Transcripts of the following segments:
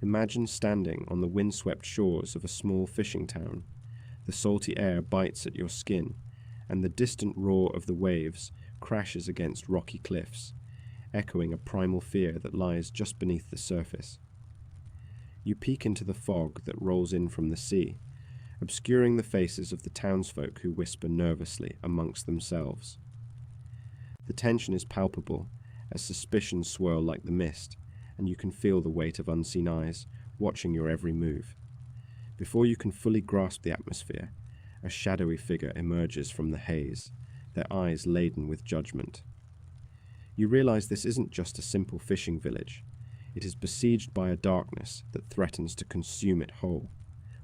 Imagine standing on the windswept shores of a small fishing town. The salty air bites at your skin, and the distant roar of the waves crashes against rocky cliffs, echoing a primal fear that lies just beneath the surface. You peek into the fog that rolls in from the sea, obscuring the faces of the townsfolk who whisper nervously amongst themselves. The tension is palpable as suspicions swirl like the mist, and you can feel the weight of unseen eyes watching your every move. Before you can fully grasp the atmosphere, a shadowy figure emerges from the haze, their eyes laden with judgment. You realize this isn't just a simple fishing village. It is besieged by a darkness that threatens to consume it whole.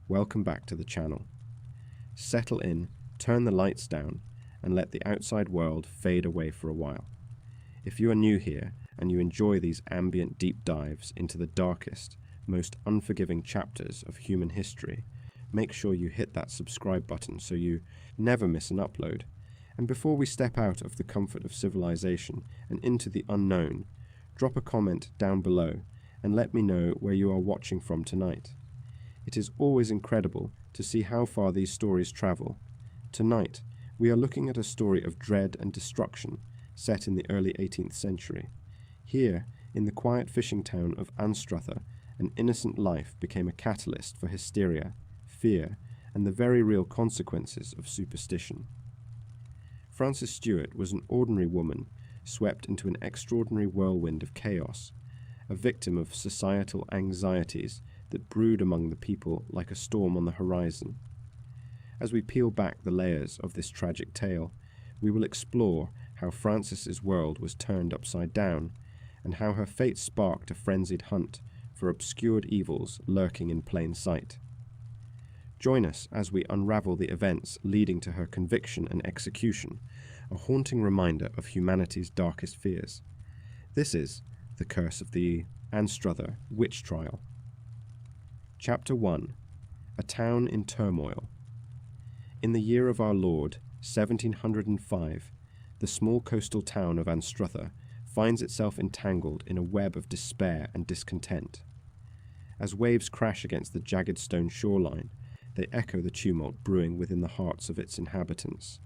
Welcome back to the channel. Settle in, turn the lights down, and let the outside world fade away for a while. If you are new here and you enjoy these ambient deep dives into the darkest, most unforgiving chapters of human history, make sure you hit that subscribe button so you never miss an upload. And before we step out of the comfort of civilization and into the unknown, drop a comment down below and let me know where you are watching from tonight. It is always incredible to see how far these stories travel. Tonight, we are looking at a story of dread and destruction set in the early 18th century. Here, in the quiet fishing town of Anstruther, an innocent life became a catalyst for hysteria, fear, and the very real consequences of superstition. Frances Stuart was an ordinary woman swept into an extraordinary whirlwind of chaos, a victim of societal anxieties that brewed among the people like a storm on the horizon. As we peel back the layers of this tragic tale, we will explore how Frances's world was turned upside down, and how her fate sparked a frenzied hunt for obscured evils lurking in plain sight. Join us as we unravel the events leading to her conviction and execution, a haunting reminder of humanity's darkest fears. This is The Curse of the Anstruther Witch Trial. Chapter 1. A Town in Turmoil. In the year of our Lord, 1705, the small coastal town of Anstruther finds itself entangled in a web of despair and discontent. As waves crash against the jagged stone shoreline, they echo the tumult brewing within the hearts of its inhabitants.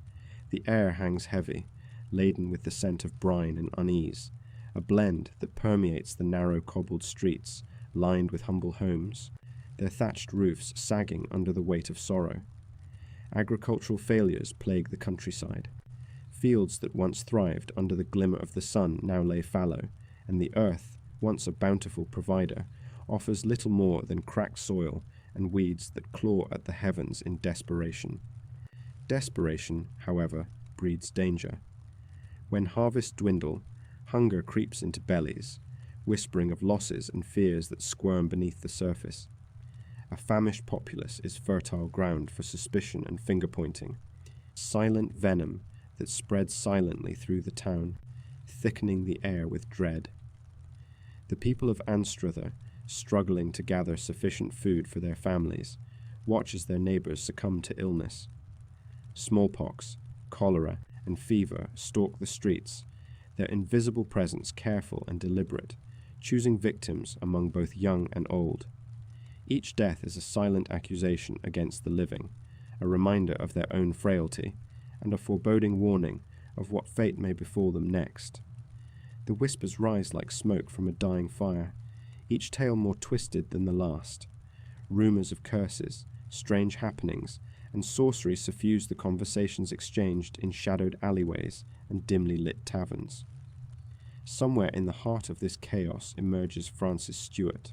The air hangs heavy, laden with the scent of brine and unease, a blend that permeates the narrow cobbled streets lined with humble homes, their thatched roofs sagging under the weight of sorrow. Agricultural failures plague the countryside. Fields that once thrived under the glimmer of the sun now lay fallow, and the earth, once a bountiful provider, offers little more than cracked soil and weeds that claw at the heavens in desperation. Desperation, however, breeds danger. When harvests dwindle, hunger creeps into bellies, whispering of losses and fears that squirm beneath the surface. A famished populace is fertile ground for suspicion and finger-pointing, silent venom that spreads silently through the town, thickening the air with dread. The people of Anstruther, struggling to gather sufficient food for their families, watch as their neighbors succumb to illness. Smallpox, cholera, and fever stalk the streets, their invisible presence careful and deliberate, choosing victims among both young and old. Each death is a silent accusation against the living, a reminder of their own frailty, and a foreboding warning of what fate may befall them next. The whispers rise like smoke from a dying fire, each tale more twisted than the last. Rumors of curses, strange happenings, and sorcery suffuse the conversations exchanged in shadowed alleyways and dimly lit taverns. Somewhere in the heart of this chaos emerges Frances Stuart.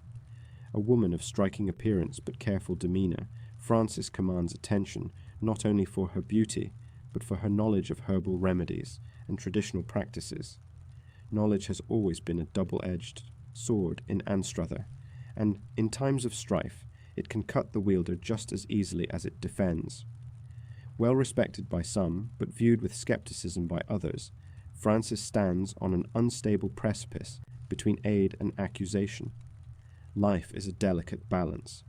A woman of striking appearance but careful demeanor, Frances commands attention not only for her beauty, but for her knowledge of herbal remedies and traditional practices. Knowledge has always been a double-edged sword in Anstruther, and in times of strife, it can cut the wielder just as easily as it defends. Well respected by some, but viewed with skepticism by others, Frances stands on an unstable precipice between aid and accusation. Life is a delicate balance.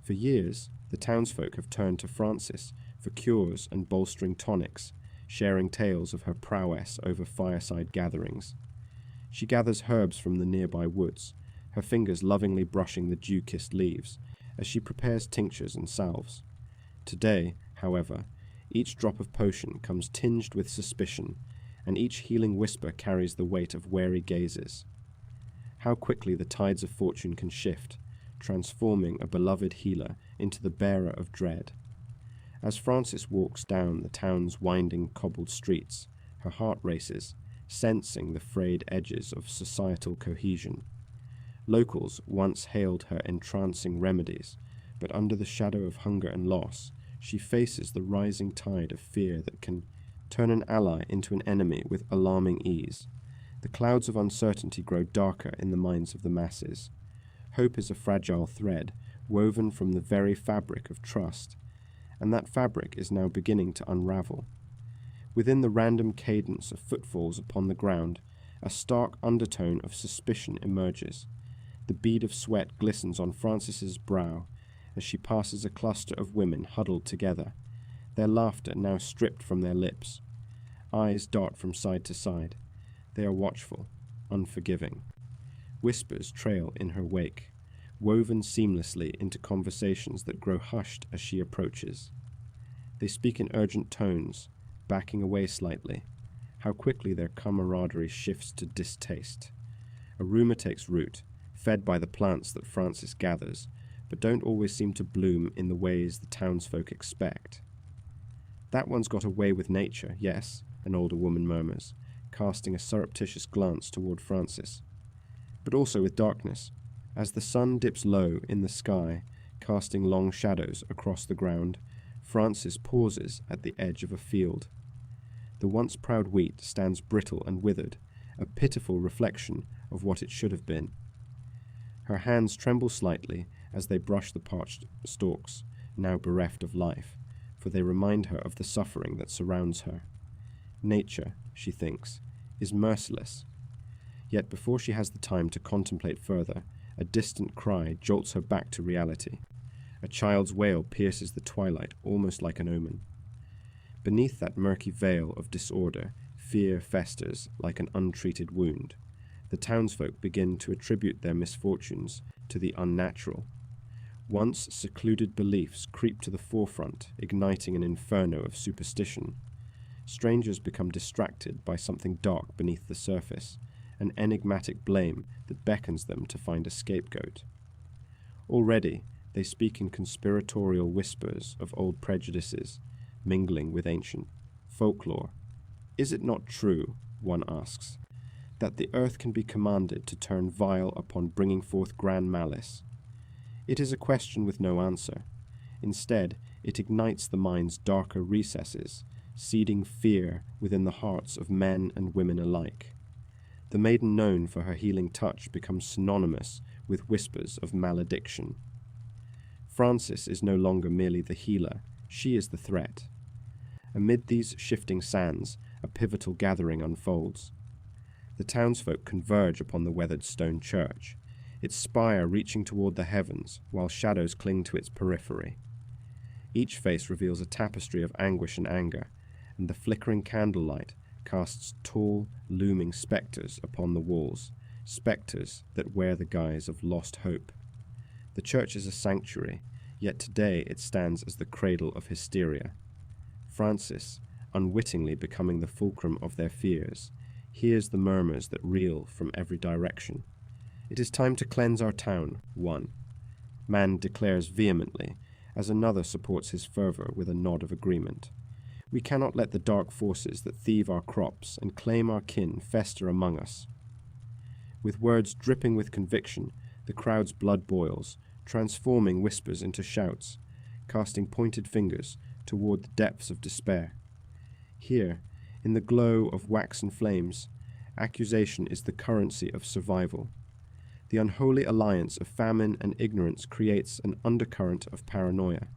For years, the townsfolk have turned to Frances for cures and bolstering tonics, sharing tales of her prowess over fireside gatherings. She gathers herbs from the nearby woods, her fingers lovingly brushing the dew-kissed leaves as she prepares tinctures and salves. Today, however, each drop of potion comes tinged with suspicion, and each healing whisper carries the weight of wary gazes. How quickly the tides of fortune can shift, transforming a beloved healer into the bearer of dread. As Frances walks down the town's winding cobbled streets, her heart races, sensing the frayed edges of societal cohesion. Locals once hailed her entrancing remedies, but under the shadow of hunger and loss, she faces the rising tide of fear that can turn an ally into an enemy with alarming ease. The clouds of uncertainty grow darker in the minds of the masses. Hope is a fragile thread, woven from the very fabric of trust, and that fabric is now beginning to unravel. Within the random cadence of footfalls upon the ground, a stark undertone of suspicion emerges. The bead of sweat glistens on Frances's brow as she passes a cluster of women huddled together, their laughter now stripped from their lips. Eyes dart from side to side. They are watchful, unforgiving. Whispers trail in her wake, woven seamlessly into conversations that grow hushed as she approaches. They speak in urgent tones, backing away slightly. How quickly their camaraderie shifts to distaste. A rumor takes root, fed by the plants that Frances gathers, but don't always seem to bloom in the ways the townsfolk expect. "That one's got away with nature, yes," an older woman murmurs, casting a surreptitious glance toward Frances. "But also with darkness." As the sun dips low in the sky, casting long shadows across the ground, Frances pauses at the edge of a field. The once proud wheat stands brittle and withered, a pitiful reflection of what it should have been. Her hands tremble slightly as they brush the parched stalks, now bereft of life, for they remind her of the suffering that surrounds her. Nature, she thinks, is merciless. Yet before she has the time to contemplate further, a distant cry jolts her back to reality. A child's wail pierces the twilight almost like an omen. Beneath that murky veil of disorder, fear festers like an untreated wound. The townsfolk begin to attribute their misfortunes to the unnatural. Once secluded beliefs creep to the forefront, igniting an inferno of superstition. Strangers become distracted by something dark beneath the surface, an enigmatic blame that beckons them to find a scapegoat. Already, they speak in conspiratorial whispers of old prejudices, mingling with ancient folklore. Is it not true, one asks, that the earth can be commanded to turn vile upon bringing forth grand malice? It is a question with no answer. Instead, it ignites the mind's darker recesses, seeding fear within the hearts of men and women alike. The maiden known for her healing touch becomes synonymous with whispers of malediction. Frances is no longer merely the healer, she is the threat. Amid these shifting sands, a pivotal gathering unfolds. The townsfolk converge upon the weathered stone church, its spire reaching toward the heavens, while shadows cling to its periphery. Each face reveals a tapestry of anguish and anger, and the flickering candlelight casts tall, looming spectres upon the walls, spectres that wear the guise of lost hope. The church is a sanctuary, yet today it stands as the cradle of hysteria. Frances, unwittingly becoming the fulcrum of their fears, hears the murmurs that reel from every direction. "It is time to cleanse our town," one man declares vehemently, as another supports his fervor with a nod of agreement. "We cannot let the dark forces that thieve our crops and claim our kin fester among us." With words dripping with conviction, the crowd's blood boils, transforming whispers into shouts, casting pointed fingers toward the depths of despair. Here, in the glow of waxen flames, accusation is the currency of survival. The unholy alliance of famine and ignorance creates an undercurrent of paranoia,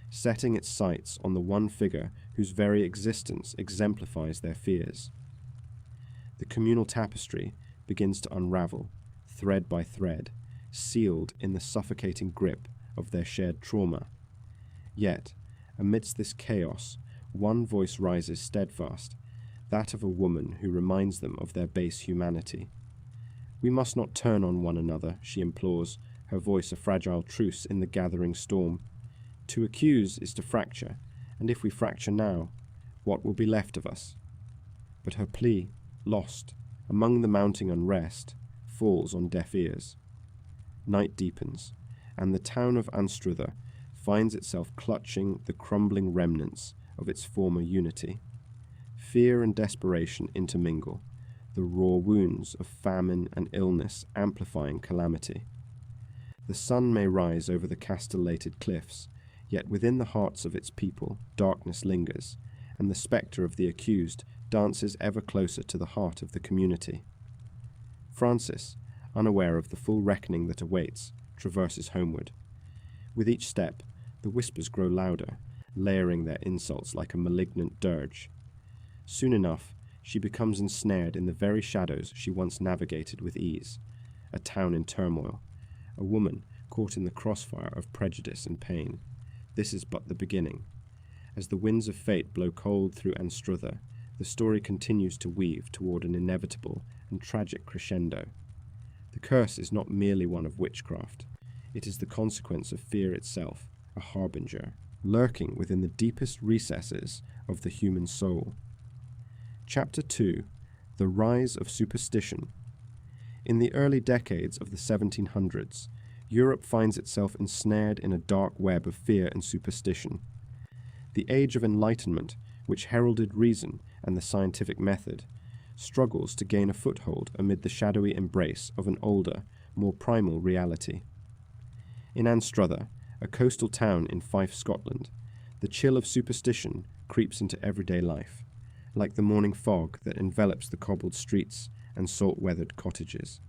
setting its sights on the one figure whose very existence exemplifies their fears. The communal tapestry begins to unravel, thread by thread, sealed in the suffocating grip of their shared trauma. Yet, amidst this chaos, one voice rises steadfast, that of a woman who reminds them of their base humanity. We must not turn on one another, she implores, her voice a fragile truce in the gathering storm. To accuse is to fracture, and if we fracture now, what will be left of us? But her plea, lost among the mounting unrest, falls on deaf ears. Night deepens, and the town of Anstruther finds itself clutching the crumbling remnants of its former unity. Fear and desperation intermingle, the raw wounds of famine and illness amplifying calamity. The sun may rise over the castellated cliffs, yet within the hearts of its people darkness lingers, and the spectre of the accused dances ever closer to the heart of the community. Francis, unaware of the full reckoning that awaits, traverses homeward. With each step, the whispers grow louder, layering their insults like a malignant dirge. Soon enough, she becomes ensnared in the very shadows she once navigated with ease. A town in turmoil, a woman caught in the crossfire of prejudice and pain. This is but the beginning. As the winds of fate blow cold through Anstruther, the story continues to weave toward an inevitable and tragic crescendo. The curse is not merely one of witchcraft. It is the consequence of fear itself, a harbinger, lurking within the deepest recesses of the human soul. Chapter 2. The Rise of Superstition. In the early decades of the 1700s, Europe finds itself ensnared in a dark web of fear and superstition. The Age of Enlightenment, which heralded reason and the scientific method, struggles to gain a foothold amid the shadowy embrace of an older, more primal reality. In Anstruther, a coastal town in Fife, Scotland, the chill of superstition creeps into everyday life, like the morning fog that envelops the cobbled streets and salt-weathered cottages.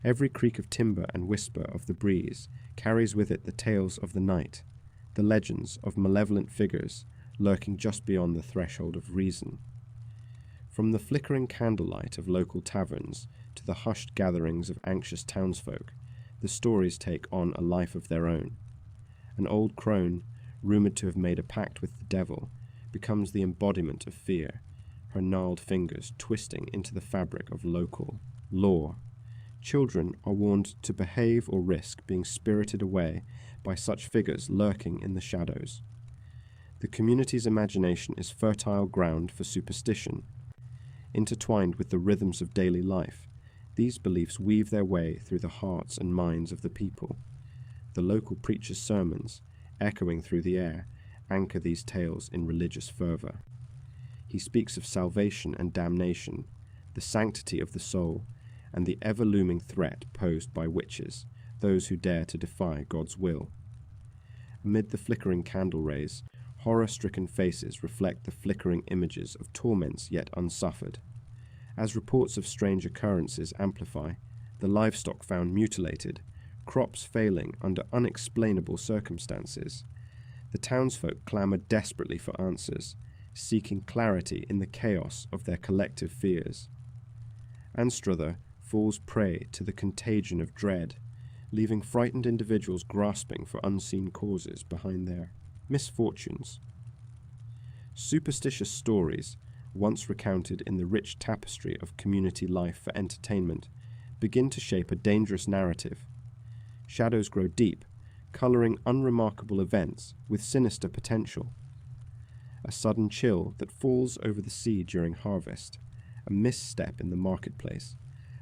Every creak of timber and whisper of the breeze carries with it the tales of the night, the legends of malevolent figures lurking just beyond the threshold of reason. From the flickering candlelight of local taverns to the hushed gatherings of anxious townsfolk, the stories take on a life of their own. An old crone, rumoured to have made a pact with the devil, becomes the embodiment of fear, her gnarled fingers twisting into the fabric of local lore. Children are warned to behave or risk being spirited away by such figures lurking in the shadows. The community's imagination is fertile ground for superstition. Intertwined with the rhythms of daily life, these beliefs weave their way through the hearts and minds of the people. The local preacher's sermons, echoing through the air, anchor these tales in religious fervour. He speaks of salvation and damnation, the sanctity of the soul, and the ever-looming threat posed by witches, those who dare to defy God's will. Amid the flickering candle rays, horror-stricken faces reflect the flickering images of torments yet unsuffered. As reports of strange occurrences amplify, the livestock found mutilated, crops failing under unexplainable circumstances, the townsfolk clamour desperately for answers, seeking clarity in the chaos of their collective fears. Anstruther falls prey to the contagion of dread, leaving frightened individuals grasping for unseen causes behind their misfortunes. Superstitious stories, once recounted in the rich tapestry of community life for entertainment, begin to shape a dangerous narrative. Shadows grow deep, colouring unremarkable events with sinister potential. A sudden chill that falls over the sea during harvest, a misstep in the marketplace,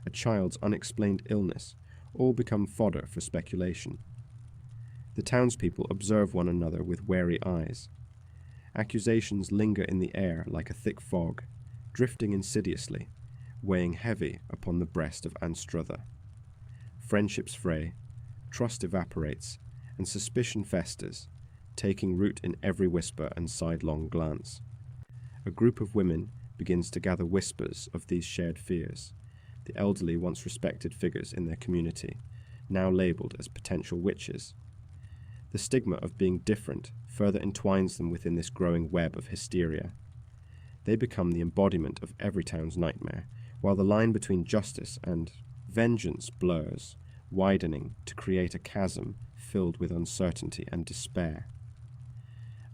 a child's unexplained illness, all become fodder for speculation. The townspeople observe one another with wary eyes. Accusations linger in the air like a thick fog, drifting insidiously, weighing heavy upon the breast of Anstruther. Friendships fray, trust evaporates, and suspicion festers, taking root in every whisper and sidelong glance. A group of women begins to gather whispers of these shared fears, the elderly once respected figures in their community, now labelled as potential witches. The stigma of being different further entwines them within this growing web of hysteria. They become the embodiment of every town's nightmare, while the line between justice and vengeance blurs, widening to create a chasm filled with uncertainty and despair.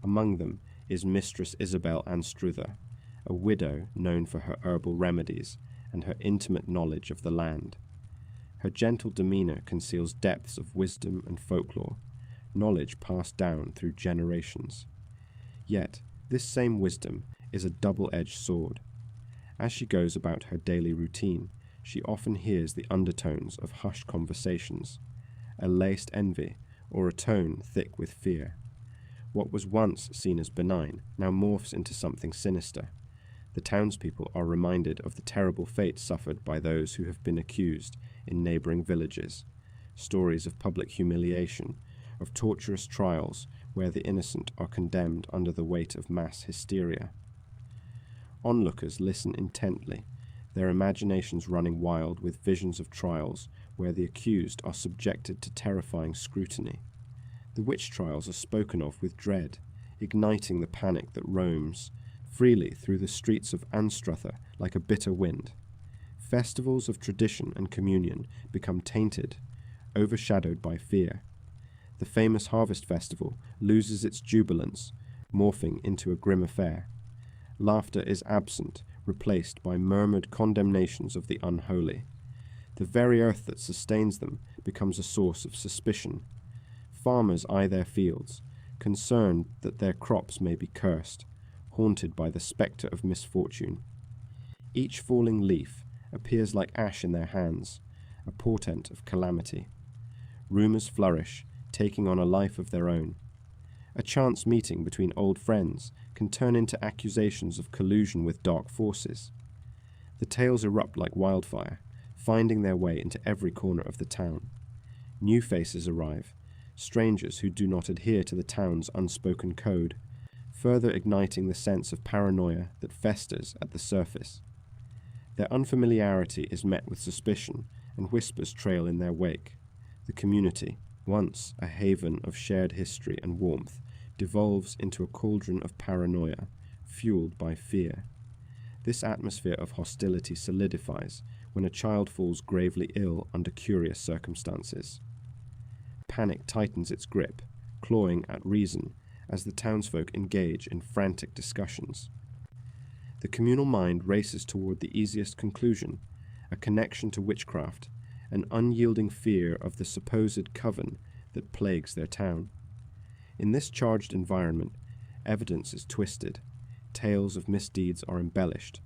Among them is Mistress Isabel Anstruther, a widow known for her herbal remedies and her intimate knowledge of the land. Her gentle demeanour conceals depths of wisdom and folklore, knowledge passed down through generations. Yet, this same wisdom is a double-edged sword. As she goes about her daily routine, she often hears the undertones of hushed conversations, a laced envy, or a tone thick with fear. What was once seen as benign now morphs into something sinister. The townspeople are reminded of the terrible fate suffered by those who have been accused in neighbouring villages, stories of public humiliation, of torturous trials where the innocent are condemned under the weight of mass hysteria. Onlookers listen intently, their imaginations running wild with visions of trials where the accused are subjected to terrifying scrutiny. The witch trials are spoken of with dread, igniting the panic that roams freely through the streets of Anstruther like a bitter wind. Festivals of tradition and communion become tainted, overshadowed by fear. The famous harvest festival loses its jubilance, morphing into a grim affair. Laughter is absent, replaced by murmured condemnations of the unholy. The very earth that sustains them becomes a source of suspicion. Farmers eye their fields, concerned that their crops may be cursed, haunted by the spectre of misfortune. Each falling leaf appears like ash in their hands, a portent of calamity. Rumours flourish, taking on a life of their own. A chance meeting between old friends can turn into accusations of collusion with dark forces. The tales erupt like wildfire, finding their way into every corner of the town. New faces arrive, strangers who do not adhere to the town's unspoken code, further igniting the sense of paranoia that festers at the surface. Their unfamiliarity is met with suspicion, and whispers trail in their wake. The community, once a haven of shared history and warmth, devolves into a cauldron of paranoia, fueled by fear. This atmosphere of hostility solidifies when a child falls gravely ill under curious circumstances. Panic tightens its grip, clawing at reason as the townsfolk engage in frantic discussions. The communal mind races toward the easiest conclusion, a connection to witchcraft, an unyielding fear of the supposed coven that plagues their town. In this charged environment, evidence is twisted, tales of misdeeds are embellished,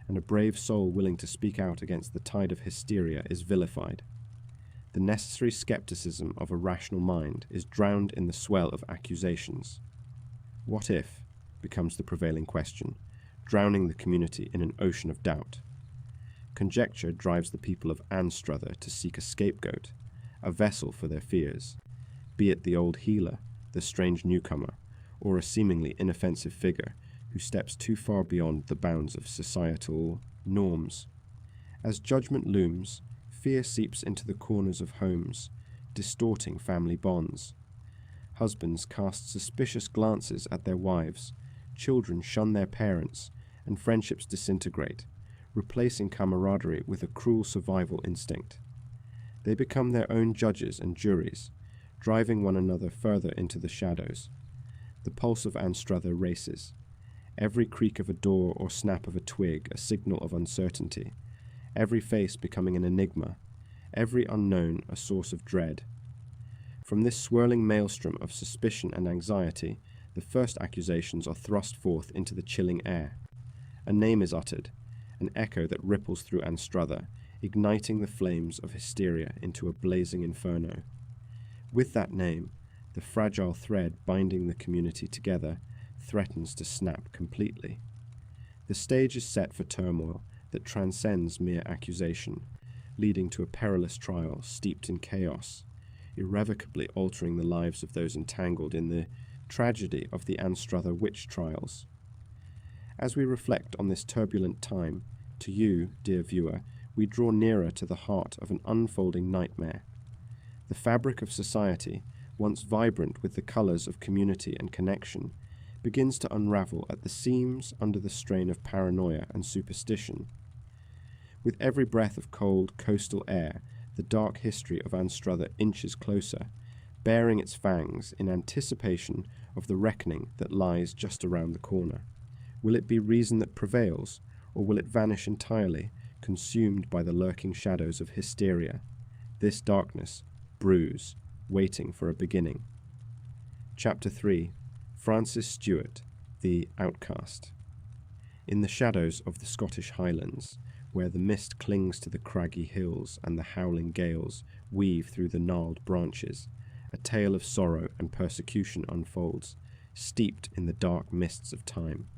and a brave soul willing to speak out against the tide of hysteria is vilified. The necessary skepticism of a rational mind is drowned in the swell of accusations. What if becomes the prevailing question, drowning the community in an ocean of doubt. Conjecture drives the people of Anstruther to seek a scapegoat, a vessel for their fears, be it the old healer, the strange newcomer, or a seemingly inoffensive figure who steps too far beyond the bounds of societal norms. As judgment looms, fear seeps into the corners of homes, distorting family bonds. Husbands cast suspicious glances at their wives, children shun their parents, and friendships disintegrate, replacing camaraderie with a cruel survival instinct. They become their own judges and juries, driving one another further into the shadows. The pulse of Anstruther races, every creak of a door or snap of a twig a signal of uncertainty, every face becoming an enigma, every unknown a source of dread. From this swirling maelstrom of suspicion and anxiety, the first accusations are thrust forth into the chilling air. A name is uttered, an echo that ripples through Anstruther, igniting the flames of hysteria into a blazing inferno. With that name, the fragile thread binding the community together threatens to snap completely. The stage is set for turmoil that transcends mere accusation, leading to a perilous trial steeped in chaos, irrevocably altering the lives of those entangled in the tragedy of the Anstruther Witch Trials. As we reflect on this turbulent time, to you, dear viewer, we draw nearer to the heart of an unfolding nightmare. The fabric of society, once vibrant with the colours of community and connection, begins to unravel at the seams under the strain of paranoia and superstition. With every breath of cold coastal air, the dark history of Anstruther inches closer, baring its fangs in anticipation of the reckoning that lies just around the corner. Will it be reason that prevails, or will it vanish entirely, consumed by the lurking shadows of hysteria? This darkness brews, waiting for a beginning. Chapter 3. Francis Stuart, the Outcast. In the shadows of the Scottish Highlands, where the mist clings to the craggy hills and the howling gales weave through the gnarled branches, a tale of sorrow and persecution unfolds, steeped in the dark mists of time.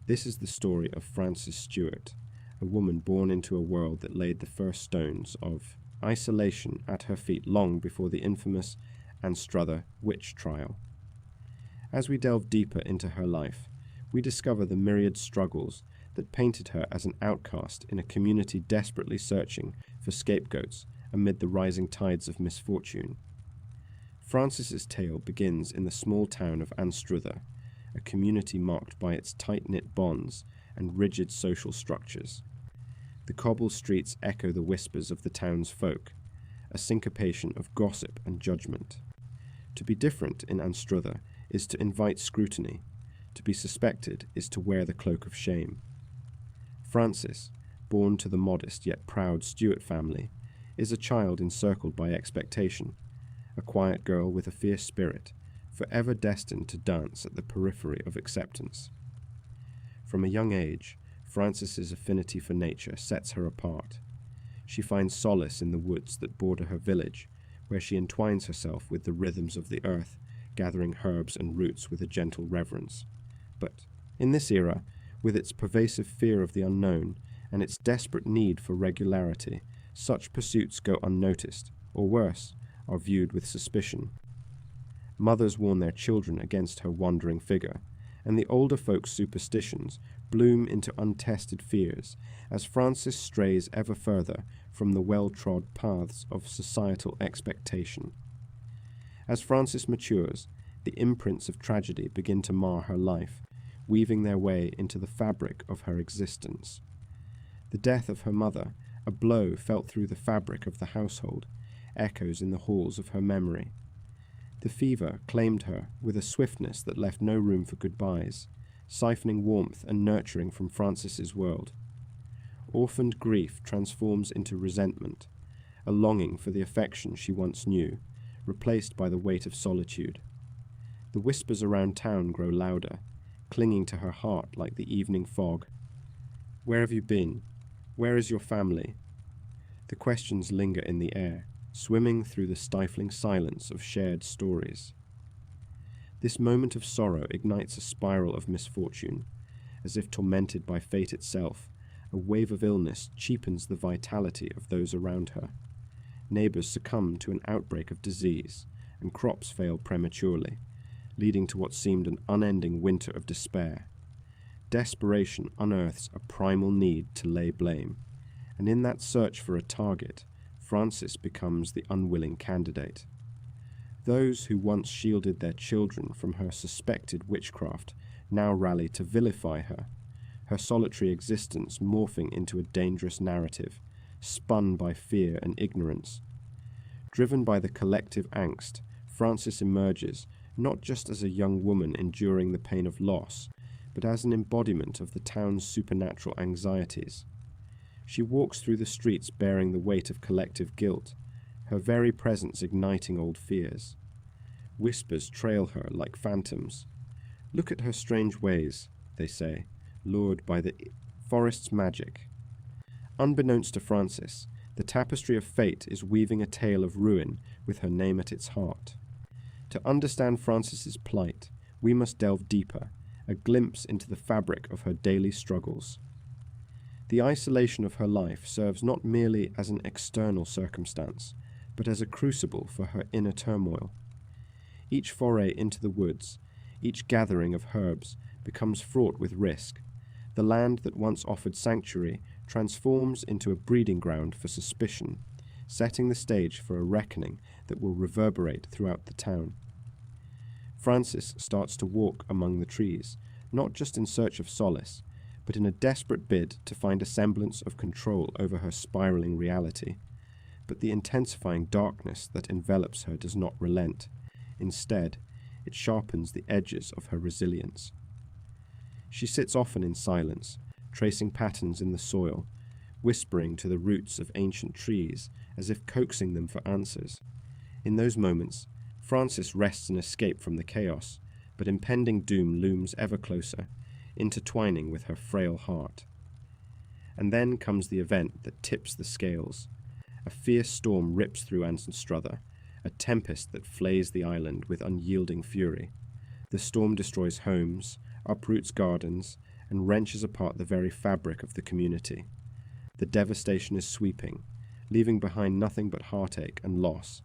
This is the story of Francis Stuart, a woman born into a world that laid the first stones of isolation at her feet long before the infamous Anstruther Witch Trial. As we delve deeper into her life, we discover the myriad struggles that painted her as an outcast in a community desperately searching for scapegoats amid the rising tides of misfortune. Francis's tale begins in the small town of Anstruther, a community marked by its tight-knit bonds and rigid social structures. The cobbled streets echo the whispers of the town's folk, a syncopation of gossip and judgment. To be different in Anstruther is to invite scrutiny. To be suspected is to wear the cloak of shame. Francis, born to the modest yet proud Stuart family, is a child encircled by expectation, a quiet girl with a fierce spirit, forever destined to dance at the periphery of acceptance. From a young age, Francis's affinity for nature sets her apart. She finds solace in the woods that border her village, where she entwines herself with the rhythms of the earth, gathering herbs and roots with a gentle reverence. But in this era, with its pervasive fear of the unknown and its desperate need for regularity, such pursuits go unnoticed, or worse, are viewed with suspicion. Mothers warn their children against her wandering figure, and the older folks' superstitions bloom into untested fears as Francis strays ever further from the well-trod paths of societal expectation. As Francis matures, the imprints of tragedy begin to mar her life, weaving their way into the fabric of her existence. The death of her mother, a blow felt through the fabric of the household, echoes in the halls of her memory. The fever claimed her with a swiftness that left no room for goodbyes, siphoning warmth and nurturing from Francis's world. Orphaned grief transforms into resentment, a longing for the affection she once knew, replaced by the weight of solitude. The whispers around town grow louder, clinging to her heart like the evening fog. Where have you been? Where is your family? The questions linger in the air, swimming through the stifling silence of shared stories. This moment of sorrow ignites a spiral of misfortune. As if tormented by fate itself, a wave of illness cheapens the vitality of those around her. Neighbors succumb to an outbreak of disease, and crops fail prematurely, leading to what seemed an unending winter of despair. Desperation unearths a primal need to lay blame, and in that search for a target, Francis becomes the unwilling candidate. Those who once shielded their children from her suspected witchcraft now rally to vilify her, her solitary existence morphing into a dangerous narrative, spun by fear and ignorance. Driven by the collective angst, Francis emerges not just as a young woman enduring the pain of loss, but as an embodiment of the town's supernatural anxieties. She walks through the streets bearing the weight of collective guilt, her very presence igniting old fears. Whispers trail her like phantoms. Look at her strange ways, they say, lured by the forest's magic. Unbeknownst to Francis, the tapestry of fate is weaving a tale of ruin with her name at its heart. To understand Francis's plight, we must delve deeper, a glimpse into the fabric of her daily struggles. The isolation of her life serves not merely as an external circumstance, but as a crucible for her inner turmoil. Each foray into the woods, each gathering of herbs, becomes fraught with risk. The land that once offered sanctuary transforms into a breeding ground for suspicion, setting the stage for a reckoning that will reverberate throughout the town. Francis starts to walk among the trees, not just in search of solace, but in a desperate bid to find a semblance of control over her spiraling reality. But the intensifying darkness that envelops her does not relent. Instead, it sharpens the edges of her resilience. She sits often in silence, tracing patterns in the soil, whispering to the roots of ancient trees as if coaxing them for answers. In those moments, Frances wrests an escape from the chaos, but impending doom looms ever closer, intertwining with her frail heart. And then comes the event that tips the scales. A fierce storm rips through Anstruther, a tempest that flays the island with unyielding fury. The storm destroys homes, uproots gardens, and wrenches apart the very fabric of the community. The devastation is sweeping, leaving behind nothing but heartache and loss.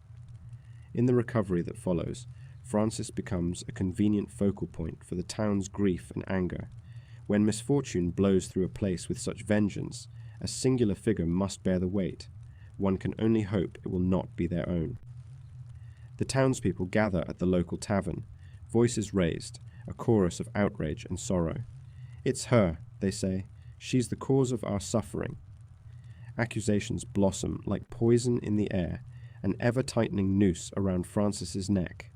In the recovery that follows, Frances becomes a convenient focal point for the town's grief and anger. When misfortune blows through a place with such vengeance, a singular figure must bear the weight. One can only hope it will not be their own. The townspeople gather at the local tavern, voices raised, a chorus of outrage and sorrow. "It's her," they say. "She's the cause of our suffering." Accusations blossom like poison in the air, an ever-tightening noose around Frances's neck.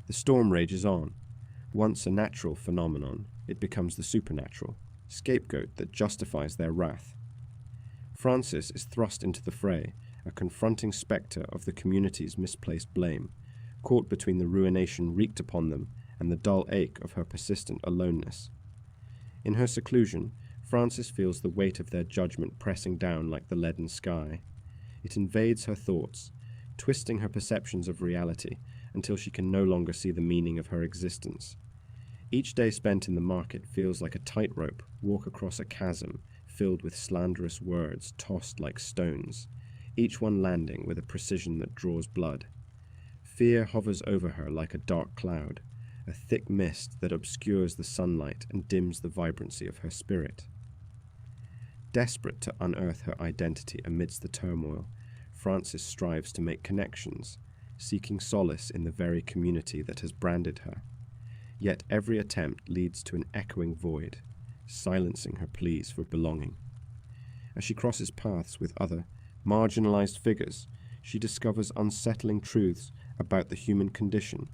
The storm rages on. Once a natural phenomenon, it becomes the supernatural, scapegoat that justifies their wrath. Frances is thrust into the fray, a confronting spectre of the community's misplaced blame, caught between the ruination wreaked upon them and the dull ache of her persistent aloneness. In her seclusion, Frances feels the weight of their judgment pressing down like the leaden sky. It invades her thoughts, twisting her perceptions of reality until she can no longer see the meaning of her existence. Each day spent in the market feels like a tightrope walk across a chasm filled with slanderous words tossed like stones, each one landing with a precision that draws blood. Fear hovers over her like a dark cloud, a thick mist that obscures the sunlight and dims the vibrancy of her spirit. Desperate to unearth her identity amidst the turmoil, Frances strives to make connections, seeking solace in the very community that has branded her. Yet every attempt leads to an echoing void, silencing her pleas for belonging. As she crosses paths with other, marginalized figures, she discovers unsettling truths about the human condition,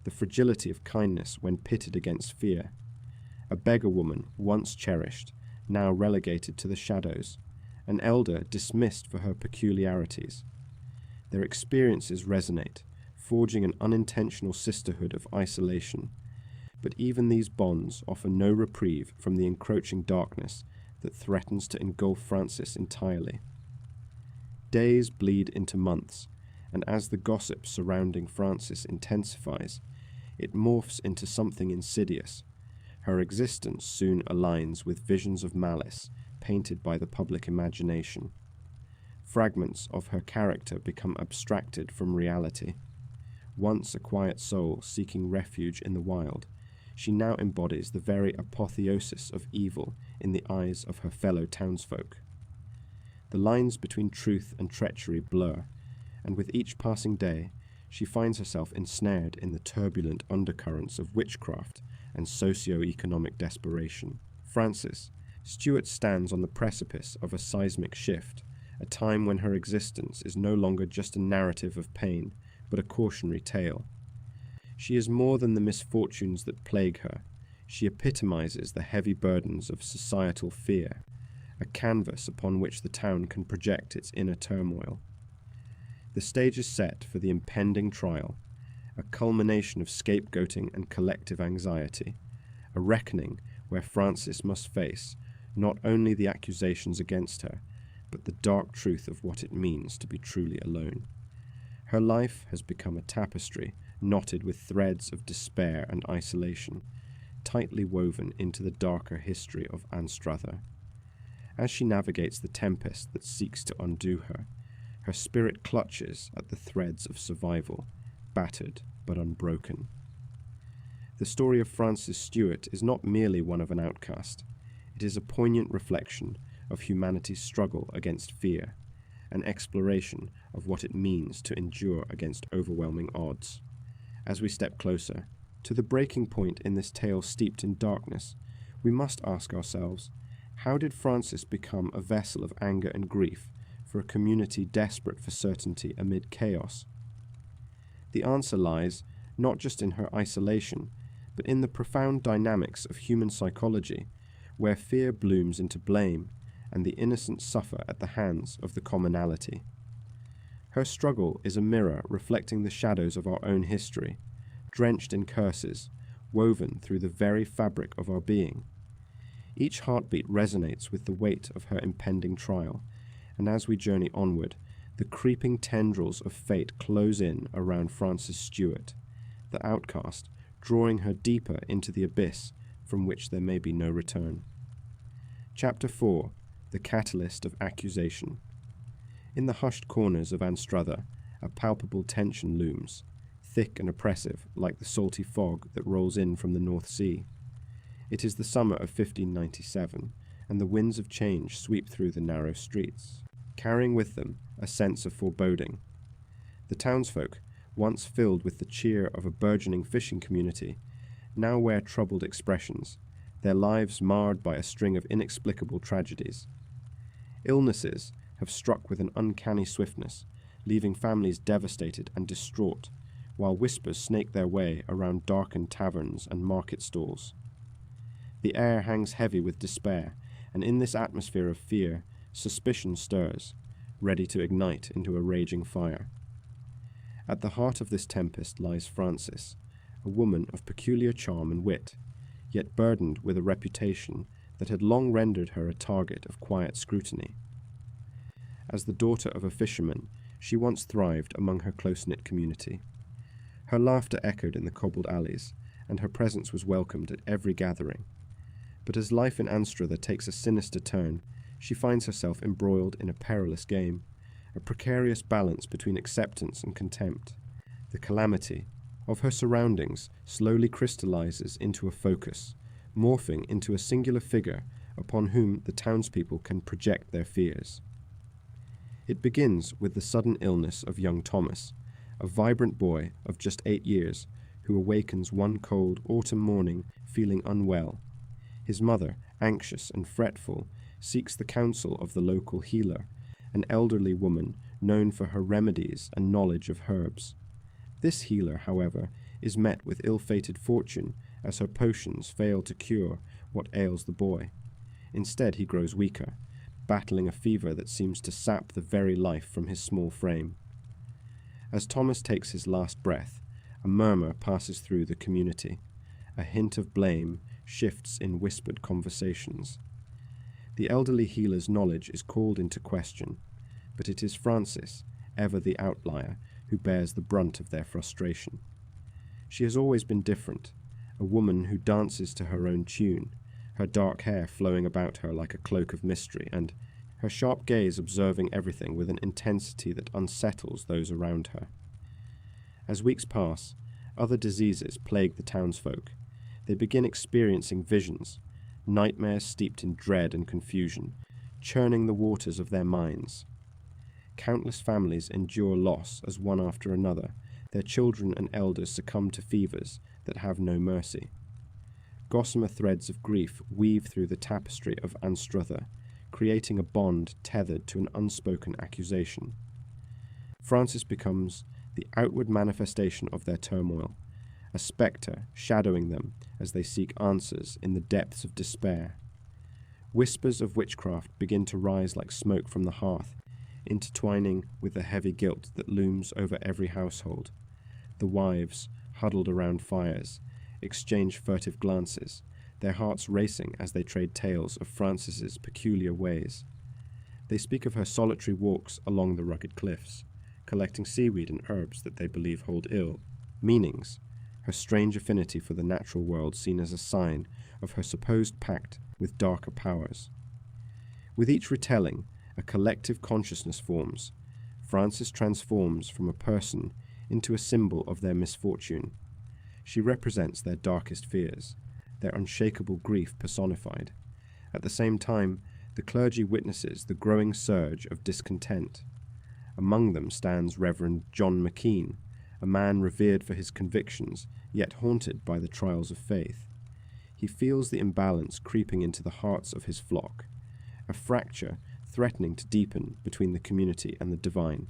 the fragility of kindness when pitted against fear. A beggar woman, once cherished, now relegated to the shadows, an elder dismissed for her peculiarities. Their experiences resonate, forging an unintentional sisterhood of isolation. But even these bonds offer no reprieve from the encroaching darkness that threatens to engulf Frances entirely. Days bleed into months, and as the gossip surrounding Frances intensifies, it morphs into something insidious. Her existence soon aligns with visions of malice painted by the public imagination. Fragments of her character become abstracted from reality. Once a quiet soul seeking refuge in the wild, she now embodies the very apotheosis of evil in the eyes of her fellow townsfolk. The lines between truth and treachery blur, and with each passing day, she finds herself ensnared in the turbulent undercurrents of witchcraft and socio-economic desperation. Frances, Stuart stands on the precipice of a seismic shift, a time when her existence is no longer just a narrative of pain, but a cautionary tale. She is more than the misfortunes that plague her. She epitomizes the heavy burdens of societal fear, a canvas upon which the town can project its inner turmoil. The stage is set for the impending trial, a culmination of scapegoating and collective anxiety, a reckoning where Frances must face not only the accusations against her, but the dark truth of what it means to be truly alone. Her life has become a tapestry knotted with threads of despair and isolation, tightly woven into the darker history of Anstruther. As she navigates the tempest that seeks to undo her, her spirit clutches at the threads of survival, battered but unbroken. The story of Frances Stuart is not merely one of an outcast. It is a poignant reflection of humanity's struggle against fear, an exploration of what it means to endure against overwhelming odds. As we step closer to the breaking point in this tale steeped in darkness, we must ask ourselves, how did Frances become a vessel of anger and grief for a community desperate for certainty amid chaos? The answer lies not just in her isolation, but in the profound dynamics of human psychology, where fear blooms into blame and the innocent suffer at the hands of the commonality. Her struggle is a mirror reflecting the shadows of our own history, drenched in curses, woven through the very fabric of our being. Each heartbeat resonates with the weight of her impending trial, and as we journey onward, the creeping tendrils of fate close in around Frances Stewart, the outcast, drawing her deeper into the abyss from which there may be no return. Chapter 4. The Catalyst of Accusation. In the hushed corners of Anstruther, a palpable tension looms, thick and oppressive like the salty fog that rolls in from the North Sea. It is the summer of 1597, and the winds of change sweep through the narrow streets, carrying with them a sense of foreboding. The townsfolk, once filled with the cheer of a burgeoning fishing community, now wear troubled expressions, their lives marred by a string of inexplicable tragedies. Illnesses have struck with an uncanny swiftness, leaving families devastated and distraught, while whispers snake their way around darkened taverns and market stalls. The air hangs heavy with despair, and in this atmosphere of fear, suspicion stirs, ready to ignite into a raging fire. At the heart of this tempest lies Frances, a woman of peculiar charm and wit, yet burdened with a reputation that had long rendered her a target of quiet scrutiny. As the daughter of a fisherman, she once thrived among her close-knit community. Her laughter echoed in the cobbled alleys, and her presence was welcomed at every gathering. But as life in Anstruther takes a sinister turn, she finds herself embroiled in a perilous game, a precarious balance between acceptance and contempt. The calamity of her surroundings slowly crystallizes into a focus, morphing into a singular figure upon whom the townspeople can project their fears. It begins with the sudden illness of young Thomas, a vibrant boy of just 8 years, who awakens one cold autumn morning feeling unwell. His mother, anxious and fretful, seeks the counsel of the local healer, an elderly woman known for her remedies and knowledge of herbs. This healer, however, is met with ill-fated fortune as her potions fail to cure what ails the boy. Instead, he grows weaker, battling a fever that seems to sap the very life from his small frame. As Thomas takes his last breath, a murmur passes through the community. A hint of blame shifts in whispered conversations. The elderly healer's knowledge is called into question, but it is Frances, ever the outlier, who bears the brunt of their frustration. She has always been different, a woman who dances to her own tune, her dark hair flowing about her like a cloak of mystery, and her sharp gaze observing everything with an intensity that unsettles those around her. As weeks pass, other diseases plague the townsfolk. They begin experiencing visions, nightmares steeped in dread and confusion, churning the waters of their minds. Countless families endure loss as one after another, their children and elders succumb to fevers that have no mercy. Gossamer threads of grief weave through the tapestry of Anstruther, creating a bond tethered to an unspoken accusation. Frances becomes the outward manifestation of their turmoil, a spectre shadowing them as they seek answers in the depths of despair. Whispers of witchcraft begin to rise like smoke from the hearth, intertwining with the heavy guilt that looms over every household. The wives, huddled around fires, exchange furtive glances, their hearts racing as they trade tales of Frances's peculiar ways. They speak of her solitary walks along the rugged cliffs, collecting seaweed and herbs that they believe hold ill meanings, her strange affinity for the natural world seen as a sign of her supposed pact with darker powers. With each retelling, a collective consciousness forms. Frances transforms from a person into a symbol of their misfortune. She represents their darkest fears, their unshakable grief personified. At the same time, the clergy witnesses the growing surge of discontent. Among them stands Reverend John McKean, a man revered for his convictions, yet haunted by the trials of faith. He feels the imbalance creeping into the hearts of his flock, a fracture threatening to deepen between the community and the divine.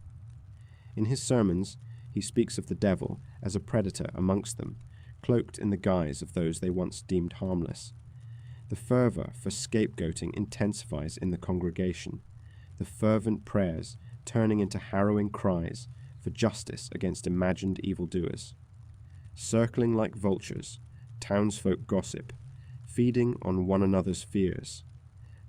In his sermons, he speaks of the devil as a predator amongst them, cloaked in the guise of those they once deemed harmless. The fervour for scapegoating intensifies in the congregation, the fervent prayers turning into harrowing cries for justice against imagined evildoers. Circling like vultures, townsfolk gossip, feeding on one another's fears.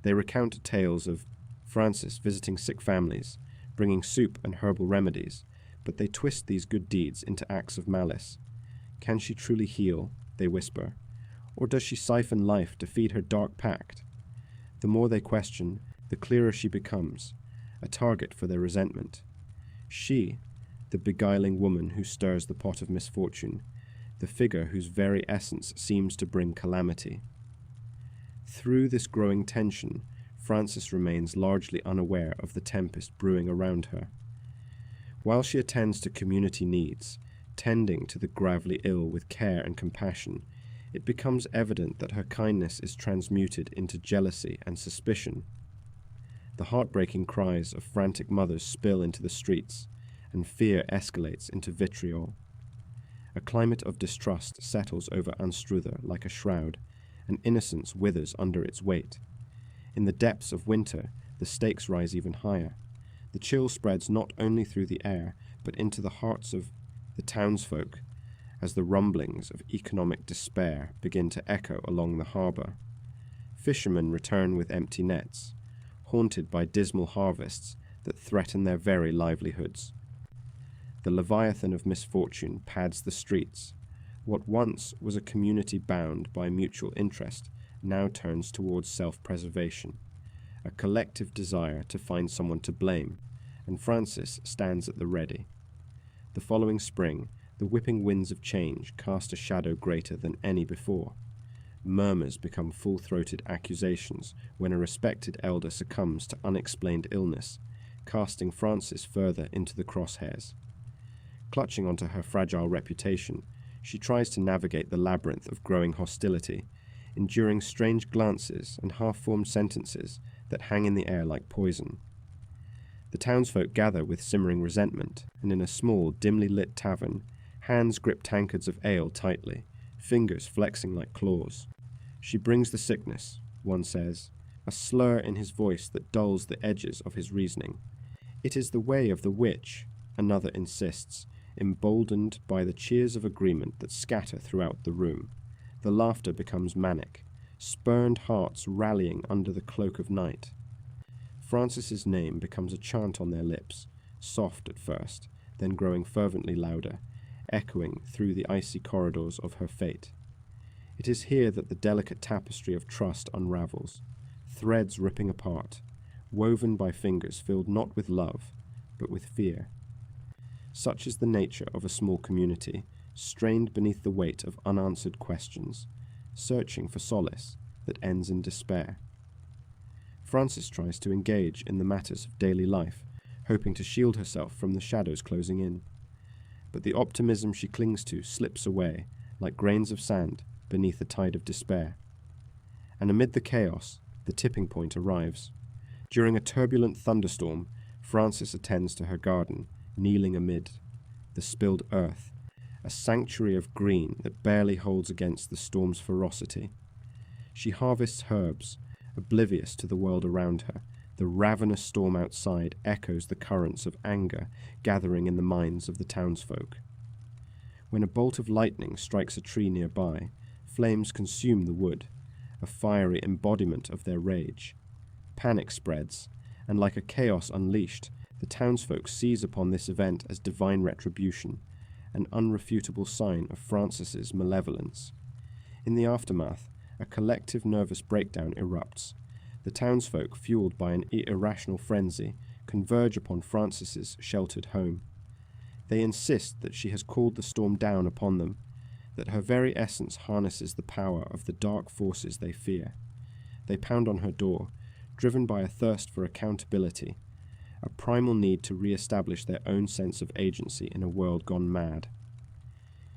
They recount tales of Francis visiting sick families, bringing soup and herbal remedies, but they twist these good deeds into acts of malice. Can she truly heal, they whisper, or does she siphon life to feed her dark pact? The more they question, the clearer she becomes, a target for their resentment. She, the beguiling woman who stirs the pot of misfortune, the figure whose very essence seems to bring calamity. Through this growing tension, Frances remains largely unaware of the tempest brewing around her. While she attends to community needs, tending to the gravely ill with care and compassion, it becomes evident that her kindness is transmuted into jealousy and suspicion. The heartbreaking cries of frantic mothers spill into the streets, and fear escalates into vitriol. A climate of distrust settles over Anstruther like a shroud, and innocence withers under its weight. In the depths of winter, the stakes rise even higher. The chill spreads not only through the air, but into the hearts of the townsfolk, as the rumblings of economic despair begin to echo along the harbour. Fishermen return with empty nets, haunted by dismal harvests that threaten their very livelihoods. The leviathan of misfortune pads the streets. What once was a community bound by mutual interest now turns towards self-preservation, a collective desire to find someone to blame, and Frances stands at the ready. The following spring, the whipping winds of change cast a shadow greater than any before. Murmurs become full-throated accusations when a respected elder succumbs to unexplained illness, casting Frances further into the crosshairs. Clutching onto her fragile reputation, she tries to navigate the labyrinth of growing hostility, enduring strange glances and half-formed sentences that hang in the air like poison. The townsfolk gather with simmering resentment, and in a small, dimly lit tavern, hands grip tankards of ale tightly, fingers flexing like claws. She brings the sickness, one says, a slur in his voice that dulls the edges of his reasoning. It is the way of the witch, another insists, emboldened by the cheers of agreement that scatter throughout the room. The laughter becomes manic, spurned hearts rallying under the cloak of night. Frances's name becomes a chant on their lips, soft at first, then growing fervently louder, echoing through the icy corridors of her fate. It is here that the delicate tapestry of trust unravels, threads ripping apart, woven by fingers filled not with love, but with fear. Such is the nature of a small community, strained beneath the weight of unanswered questions, searching for solace that ends in despair. Frances tries to engage in the matters of daily life, hoping to shield herself from the shadows closing in. But the optimism she clings to slips away, like grains of sand, beneath a tide of despair. And amid the chaos, the tipping point arrives. During a turbulent thunderstorm, Frances attends to her garden, kneeling amid the spilled earth, a sanctuary of green that barely holds against the storm's ferocity. She harvests herbs, oblivious to the world around her. The ravenous storm outside echoes the currents of anger gathering in the minds of the townsfolk. When a bolt of lightning strikes a tree nearby, flames consume the wood, a fiery embodiment of their rage. Panic spreads, and like a chaos unleashed, the townsfolk seize upon this event as divine retribution, an unrefutable sign of Frances's malevolence. In the aftermath, a collective nervous breakdown erupts. The townsfolk, fueled by an irrational frenzy, converge upon Frances's sheltered home. They insist that she has called the storm down upon them, that her very essence harnesses the power of the dark forces they fear. They pound on her door, driven by a thirst for accountability, a primal need to re-establish their own sense of agency in a world gone mad.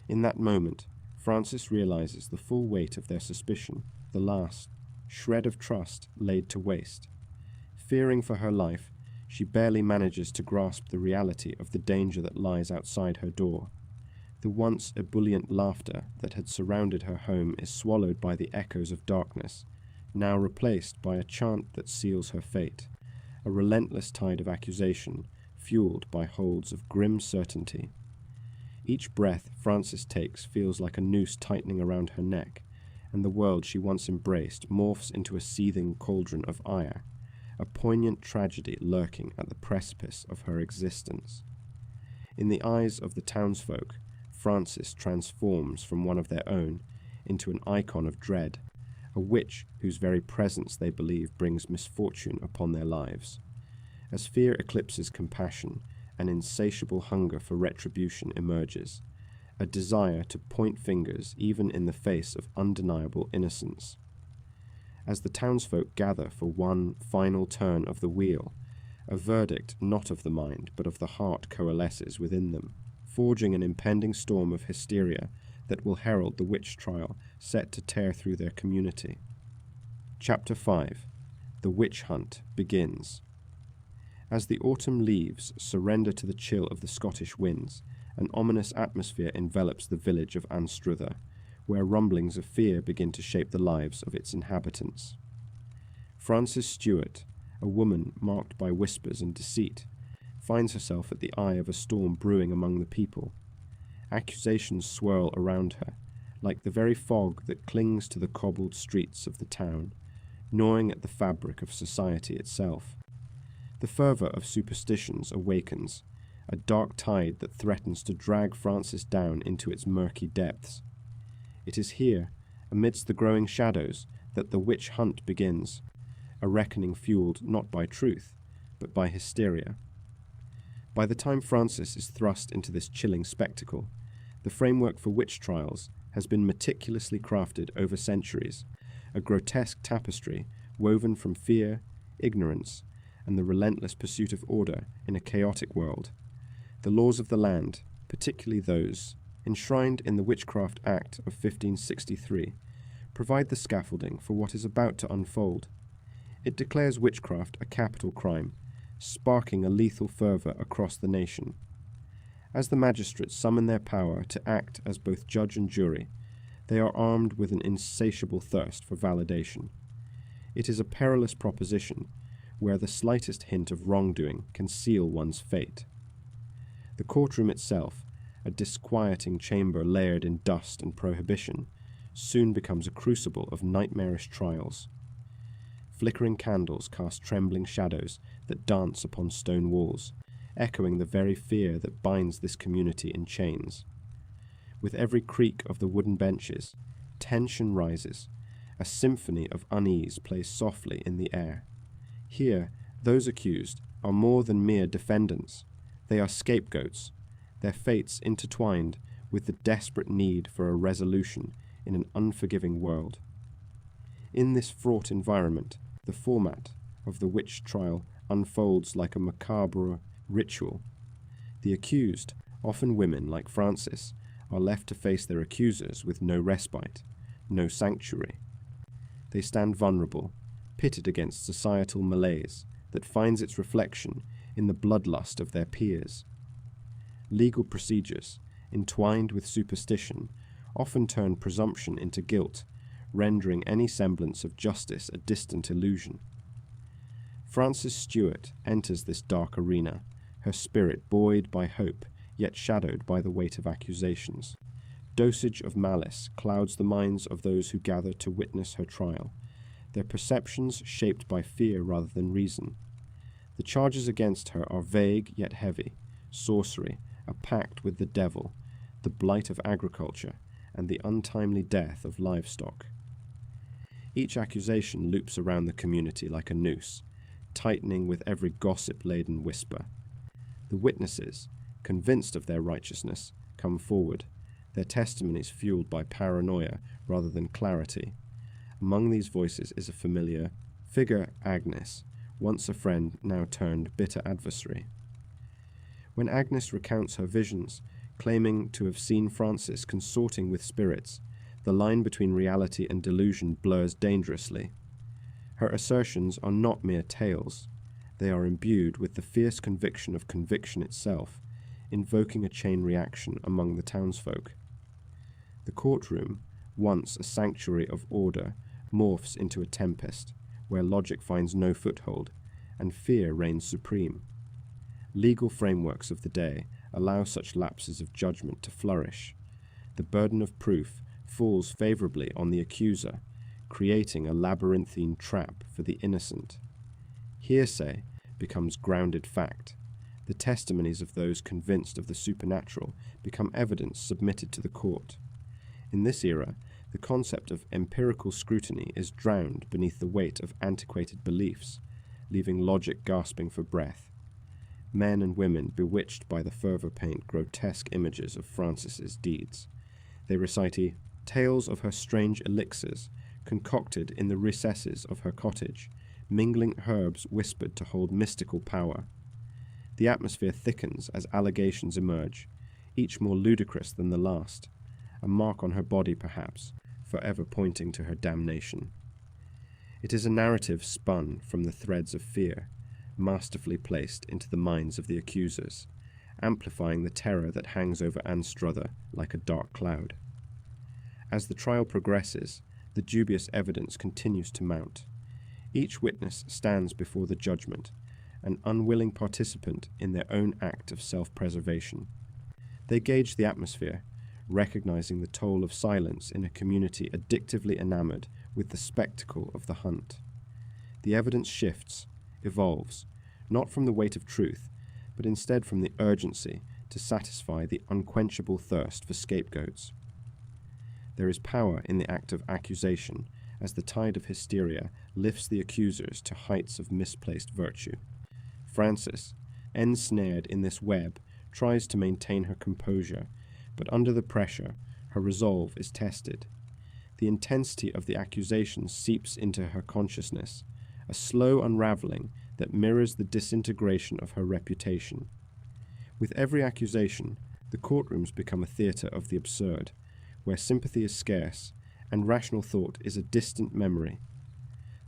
In that moment, Frances realizes the full weight of their suspicion, the last shred of trust laid to waste. Fearing for her life, she barely manages to grasp the reality of the danger that lies outside her door. The once ebullient laughter that had surrounded her home is swallowed by the echoes of darkness, now replaced by a chant that seals her fate, a relentless tide of accusation, fueled by holds of grim certainty. Each breath Frances takes feels like a noose tightening around her neck, and the world she once embraced morphs into a seething cauldron of ire, a poignant tragedy lurking at the precipice of her existence. In the eyes of the townsfolk, Frances transforms from one of their own into an icon of dread, a witch whose very presence they believe brings misfortune upon their lives. As fear eclipses compassion, an insatiable hunger for retribution emerges, a desire to point fingers even in the face of undeniable innocence. As the townsfolk gather for one final turn of the wheel, a verdict not of the mind but of the heart coalesces within them, forging an impending storm of hysteria that will herald the witch trial set to tear through their community. Chapter 5. The Witch Hunt begins. As the autumn leaves surrender to the chill of the Scottish winds, an ominous atmosphere envelops the village of Anstruther, where rumblings of fear begin to shape the lives of its inhabitants. Frances Stewart, a woman marked by whispers and deceit, finds herself at the eye of a storm brewing among the people. Accusations swirl around her, like the very fog that clings to the cobbled streets of the town, gnawing at the fabric of society itself. The fervour of superstitions awakens, a dark tide that threatens to drag Frances down into its murky depths. It is here, amidst the growing shadows, that the witch hunt begins, a reckoning fueled not by truth, but by hysteria. By the time Frances is thrust into this chilling spectacle, the framework for witch trials has been meticulously crafted over centuries, a grotesque tapestry woven from fear, ignorance, and the relentless pursuit of order in a chaotic world. The laws of the land, particularly those enshrined in the Witchcraft Act of 1563, provide the scaffolding for what is about to unfold. It declares witchcraft a capital crime, sparking a lethal fervour across the nation. As the magistrates summon their power to act as both judge and jury, they are armed with an insatiable thirst for validation. It is a perilous proposition, where the slightest hint of wrongdoing can seal one's fate. The courtroom itself, a disquieting chamber layered in dust and prohibition, soon becomes a crucible of nightmarish trials. Flickering candles cast trembling shadows that dance upon stone walls, echoing the very fear that binds this community in chains. With every creak of the wooden benches, tension rises. A symphony of unease plays softly in the air. Here, those accused are more than mere defendants. They are scapegoats, their fates intertwined with the desperate need for a resolution in an unforgiving world. In this fraught environment, the format of the witch trial unfolds like a macabre ritual. The accused, often women like Frances, are left to face their accusers with no respite, no sanctuary. They stand vulnerable, pitted against societal malaise that finds its reflection in the bloodlust of their peers. Legal procedures, entwined with superstition, often turn presumption into guilt, rendering any semblance of justice a distant illusion. Frances Stewart enters this dark arena, her spirit buoyed by hope, yet shadowed by the weight of accusations. Dosage of malice clouds the minds of those who gather to witness her trial, their perceptions shaped by fear rather than reason. The charges against her are vague yet heavy: sorcery, a pact with the devil, the blight of agriculture, and the untimely death of livestock. Each accusation loops around the community like a noose, tightening with every gossip-laden whisper. The witnesses, convinced of their righteousness, come forward, their testimonies fueled by paranoia rather than clarity. Among these voices is a familiar figure, Agnes, once a friend, now turned bitter adversary. When Agnes recounts her visions, claiming to have seen Frances consorting with spirits, the line between reality and delusion blurs dangerously. Her assertions are not mere tales. They are imbued with the fierce conviction of conviction itself, invoking a chain reaction among the townsfolk. The courtroom, once a sanctuary of order, morphs into a tempest, where logic finds no foothold, and fear reigns supreme. Legal frameworks of the day allow such lapses of judgment to flourish. The burden of proof falls favorably on the accuser, creating a labyrinthine trap for the innocent. Hearsay becomes grounded fact. The testimonies of those convinced of the supernatural become evidence submitted to the court. In this era, the concept of empirical scrutiny is drowned beneath the weight of antiquated beliefs, leaving logic gasping for breath. Men and women bewitched by the fervor paint grotesque images of Francis's deeds. They recite tales of her strange elixirs, concocted in the recesses of her cottage, mingling herbs whispered to hold mystical power. The atmosphere thickens as allegations emerge, each more ludicrous than the last, a mark on her body perhaps, forever pointing to her damnation. It is a narrative spun from the threads of fear, masterfully placed into the minds of the accusers, amplifying the terror that hangs over Anstruther like a dark cloud. As the trial progresses, the dubious evidence continues to mount. Each witness stands before the judgment, an unwilling participant in their own act of self-preservation. They gauge the atmosphere, recognizing the toll of silence in a community addictively enamored with the spectacle of the hunt. The evidence shifts, evolves, not from the weight of truth, but instead from the urgency to satisfy the unquenchable thirst for scapegoats. There is power in the act of accusation as the tide of hysteria lifts the accusers to heights of misplaced virtue. Francis, ensnared in this web, tries to maintain her composure, but under the pressure, her resolve is tested. The intensity of the accusation seeps into her consciousness, a slow unraveling that mirrors the disintegration of her reputation. With every accusation, the courtrooms become a theatre of the absurd, where sympathy is scarce and rational thought is a distant memory.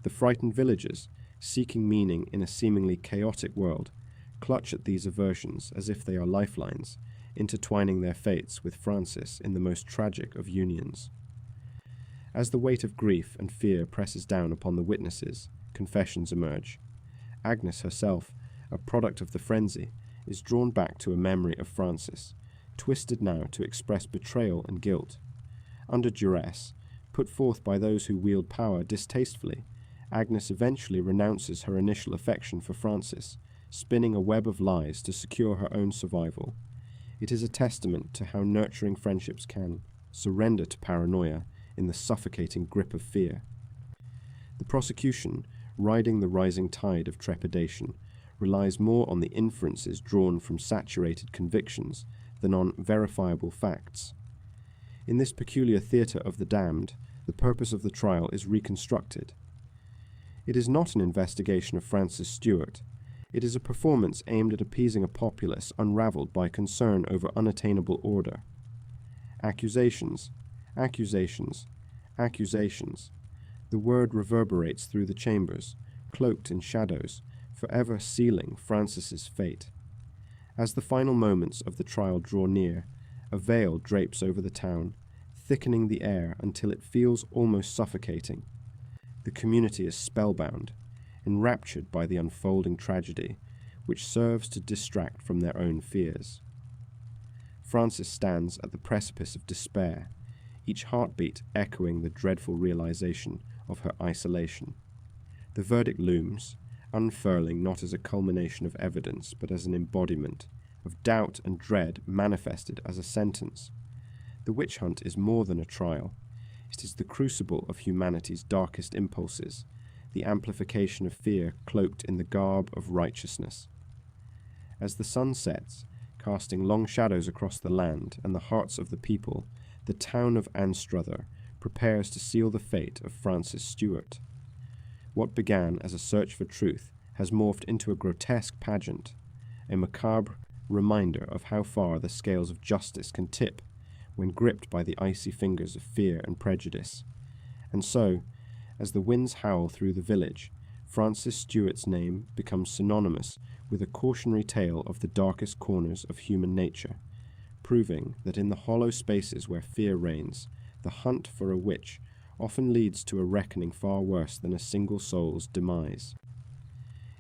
The frightened villagers, seeking meaning in a seemingly chaotic world, clutch at these aversions as if they are lifelines, intertwining their fates with Francis in the most tragic of unions. As the weight of grief and fear presses down upon the witnesses, confessions emerge. Agnes herself, a product of the frenzy, is drawn back to a memory of Francis, twisted now to express betrayal and guilt. Under duress, put forth by those who wield power distastefully, Agnes eventually renounces her initial affection for Francis, spinning a web of lies to secure her own survival. It is a testament to how nurturing friendships can surrender to paranoia in the suffocating grip of fear. The prosecution, riding the rising tide of trepidation, relies more on the inferences drawn from saturated convictions than on verifiable facts. In this peculiar theatre of the damned, the purpose of the trial is reconstructed. It is not an investigation of Francis Stuart. It is a performance aimed at appeasing a populace unraveled by concern over unattainable order. Accusations, accusations, accusations. The word reverberates through the chambers, cloaked in shadows, forever sealing Francis's fate. As the final moments of the trial draw near, a veil drapes over the town, thickening the air until it feels almost suffocating. The community is spellbound, enraptured by the unfolding tragedy, which serves to distract from their own fears. Francis stands at the precipice of despair, each heartbeat echoing the dreadful realization of her isolation. The verdict looms, unfurling not as a culmination of evidence, but as an embodiment of doubt and dread manifested as a sentence. The witch hunt is more than a trial. It is the crucible of humanity's darkest impulses, the amplification of fear cloaked in the garb of righteousness. As the sun sets, casting long shadows across the land and the hearts of the people, the town of Anstruther prepares to seal the fate of Francis Stuart. What began as a search for truth has morphed into a grotesque pageant, a macabre reminder of how far the scales of justice can tip when gripped by the icy fingers of fear and prejudice. And so, as the winds howl through the village, Francis Stuart's name becomes synonymous with a cautionary tale of the darkest corners of human nature, proving that in the hollow spaces where fear reigns, the hunt for a witch often leads to a reckoning far worse than a single soul's demise.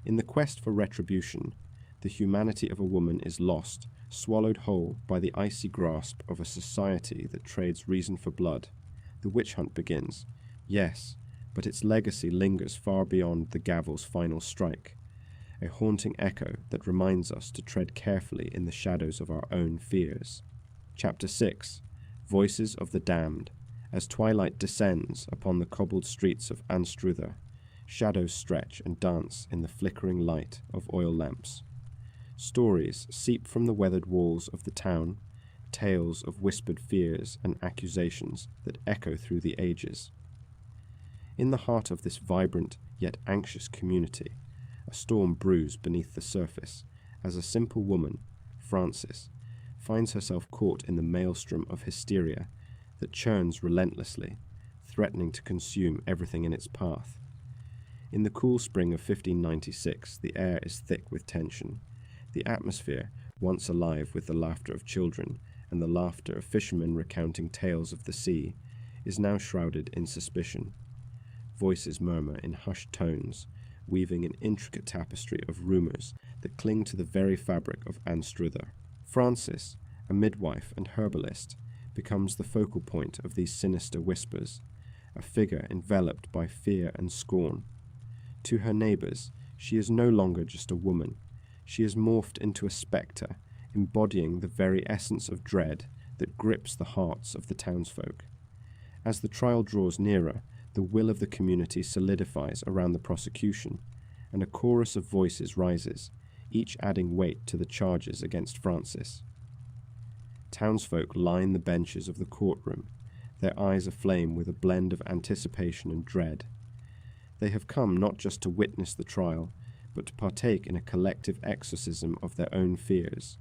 In the quest for retribution, the humanity of a woman is lost, swallowed whole by the icy grasp of a society that trades reason for blood. The witch hunt begins, yes, but its legacy lingers far beyond the gavel's final strike, a haunting echo that reminds us to tread carefully in the shadows of our own fears. Chapter 6. Voices of the Damned. As twilight descends upon the cobbled streets of Anstruther, shadows stretch and dance in the flickering light of oil lamps. Stories seep from the weathered walls of the town, tales of whispered fears and accusations that echo through the ages. In the heart of this vibrant yet anxious community, a storm brews beneath the surface as a simple woman, Frances, finds herself caught in the maelstrom of hysteria that churns relentlessly, threatening to consume everything in its path. In the cool spring of 1596, the air is thick with tension. The atmosphere, once alive with the laughter of children and the laughter of fishermen recounting tales of the sea, is now shrouded in suspicion. Voices murmur in hushed tones, weaving an intricate tapestry of rumours that cling to the very fabric of Anstruther. Frances, a midwife and herbalist, becomes the focal point of these sinister whispers, a figure enveloped by fear and scorn. To her neighbours, she is no longer just a woman. She is morphed into a spectre, embodying the very essence of dread that grips the hearts of the townsfolk. As the trial draws nearer, the will of the community solidifies around the prosecution, and a chorus of voices rises, each adding weight to the charges against Frances. Townsfolk line the benches of the courtroom, their eyes aflame with a blend of anticipation and dread. They have come not just to witness the trial, but to partake in a collective exorcism of their own fears,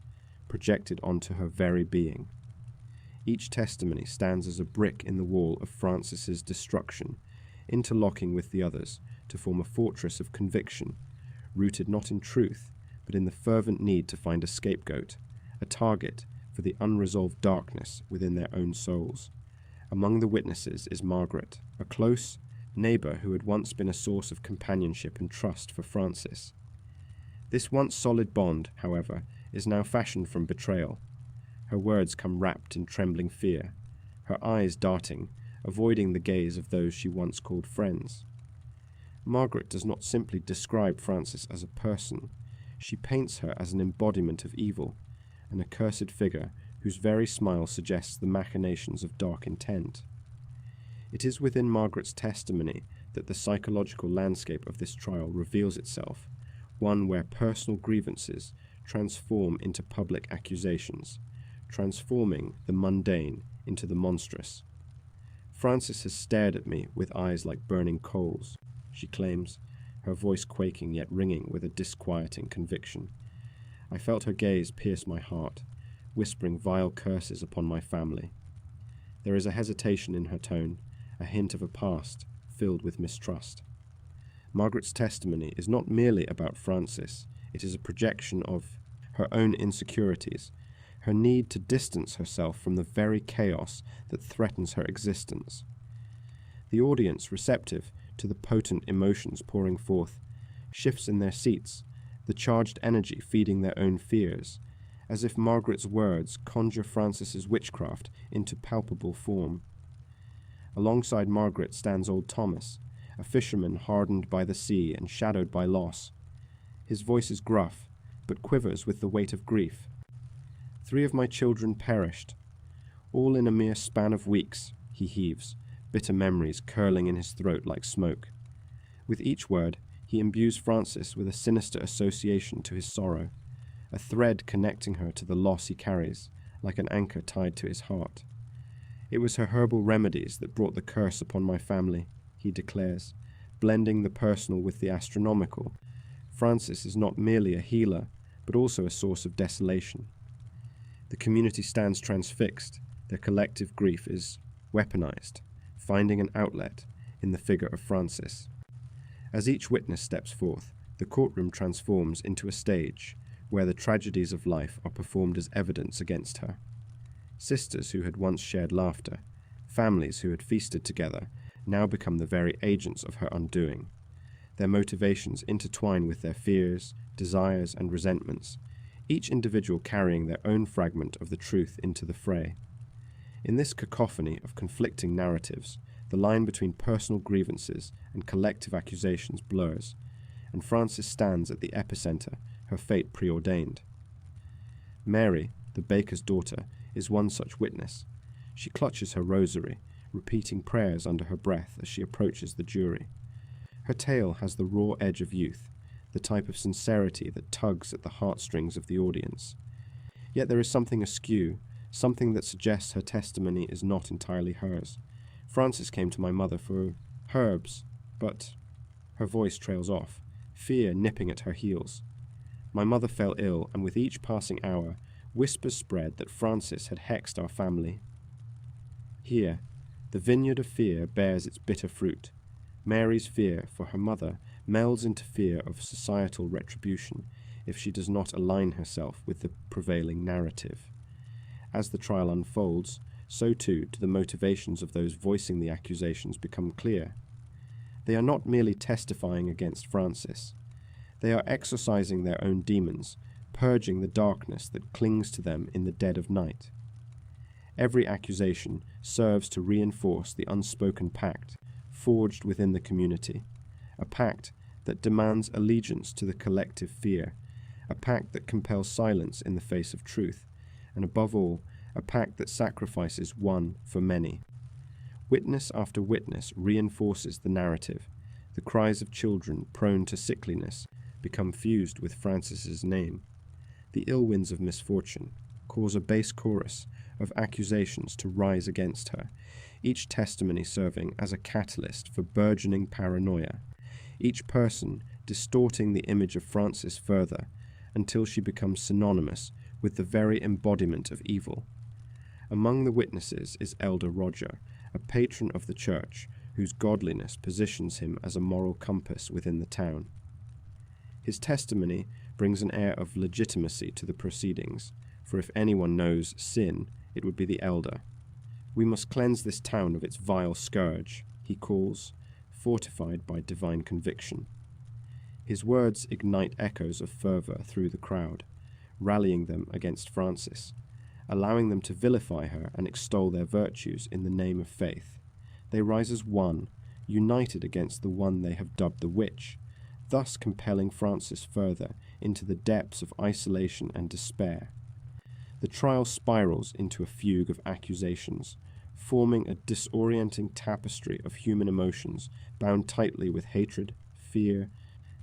projected onto her very being. Each testimony stands as a brick in the wall of Frances's destruction, interlocking with the others to form a fortress of conviction, rooted not in truth, but in the fervent need to find a scapegoat, a target for the unresolved darkness within their own souls. Among the witnesses is Margaret, a close neighbour who had once been a source of companionship and trust for Frances. This once solid bond, however, is now fashioned from betrayal. Her words come wrapped in trembling fear, her eyes darting, avoiding the gaze of those she once called friends. Margaret does not simply describe Frances as a person, she paints her as an embodiment of evil, an accursed figure whose very smile suggests the machinations of dark intent. It is within Margaret's testimony that the psychological landscape of this trial reveals itself, one where personal grievances transform into public accusations, transforming the mundane into the monstrous. Frances has stared at me with eyes like burning coals, she claims, her voice quaking yet ringing with a disquieting conviction. I felt her gaze pierce my heart, whispering vile curses upon my family. There is a hesitation in her tone, a hint of a past filled with mistrust. Margaret's testimony is not merely about Frances, it is a projection of her own insecurities, her need to distance herself from the very chaos that threatens her existence. The audience, receptive to the potent emotions pouring forth, shifts in their seats, the charged energy feeding their own fears, as if Margaret's words conjure Frances's witchcraft into palpable form. Alongside Margaret stands old Thomas, a fisherman hardened by the sea and shadowed by loss. His voice is gruff, but quivers with the weight of grief. 3 of my children perished, all in a mere span of weeks, he heaves, bitter memories curling in his throat like smoke. With each word, he imbues Frances with a sinister association to his sorrow, a thread connecting her to the loss he carries, like an anchor tied to his heart. It was her herbal remedies that brought the curse upon my family, he declares, blending the personal with the astronomical. Frances is not merely a healer, but also a source of desolation. The community stands transfixed, their collective grief is weaponized, finding an outlet in the figure of Frances. As each witness steps forth, the courtroom transforms into a stage where the tragedies of life are performed as evidence against her. Sisters who had once shared laughter, families who had feasted together, now become the very agents of her undoing. Their motivations intertwine with their fears, desires, and resentments, each individual carrying their own fragment of the truth into the fray. In this cacophony of conflicting narratives, the line between personal grievances and collective accusations blurs, and Frances stands at the epicenter, her fate preordained. Mary, the baker's daughter, is one such witness. She clutches her rosary, repeating prayers under her breath as she approaches the jury. Her tale has the raw edge of youth, the type of sincerity that tugs at the heartstrings of the audience. Yet there is something askew, something that suggests her testimony is not entirely hers. Frances came to my mother for herbs, but... Her voice trails off, fear nipping at her heels. My mother fell ill, and with each passing hour, whispers spread that Frances had hexed our family. Here, the vineyard of fear bears its bitter fruit. Mary's fear for her mother melds into fear of societal retribution if she does not align herself with the prevailing narrative. As the trial unfolds, so too do the motivations of those voicing the accusations become clear. They are not merely testifying against Frances. They are exorcising their own demons, purging the darkness that clings to them in the dead of night. Every accusation serves to reinforce the unspoken pact forged within the community, a pact that demands allegiance to the collective fear, a pact that compels silence in the face of truth, and above all, a pact that sacrifices one for many. Witness after witness reinforces the narrative. The cries of children prone to sickliness become fused with Frances's name. The ill winds of misfortune cause a bass chorus of accusations to rise against her, each testimony serving as a catalyst for burgeoning paranoia, each person distorting the image of Frances further until she becomes synonymous with the very embodiment of evil. Among the witnesses is Elder Roger, a patron of the church whose godliness positions him as a moral compass within the town. His testimony brings an air of legitimacy to the proceedings, for if anyone knows sin, it would be the elder. We must cleanse this town of its vile scourge, he calls, fortified by divine conviction. His words ignite echoes of fervor through the crowd, rallying them against Frances, allowing them to vilify her and extol their virtues in the name of faith. They rise as one, united against the one they have dubbed the witch, thus compelling Frances further into the depths of isolation and despair. The trial spirals into a fugue of accusations, forming a disorienting tapestry of human emotions bound tightly with hatred, fear,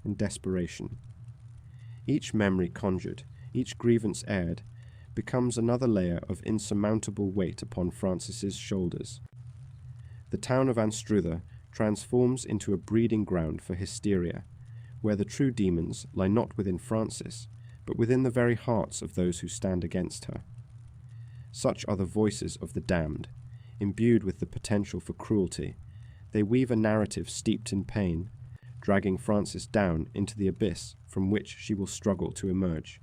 and desperation. Each memory conjured, each grievance aired, becomes another layer of insurmountable weight upon Frances's shoulders. The town of Anstruther transforms into a breeding ground for hysteria, where the true demons lie not within Frances, but within the very hearts of those who stand against her. Such are the voices of the damned, imbued with the potential for cruelty. They weave a narrative steeped in pain, dragging Frances down into the abyss from which she will struggle to emerge.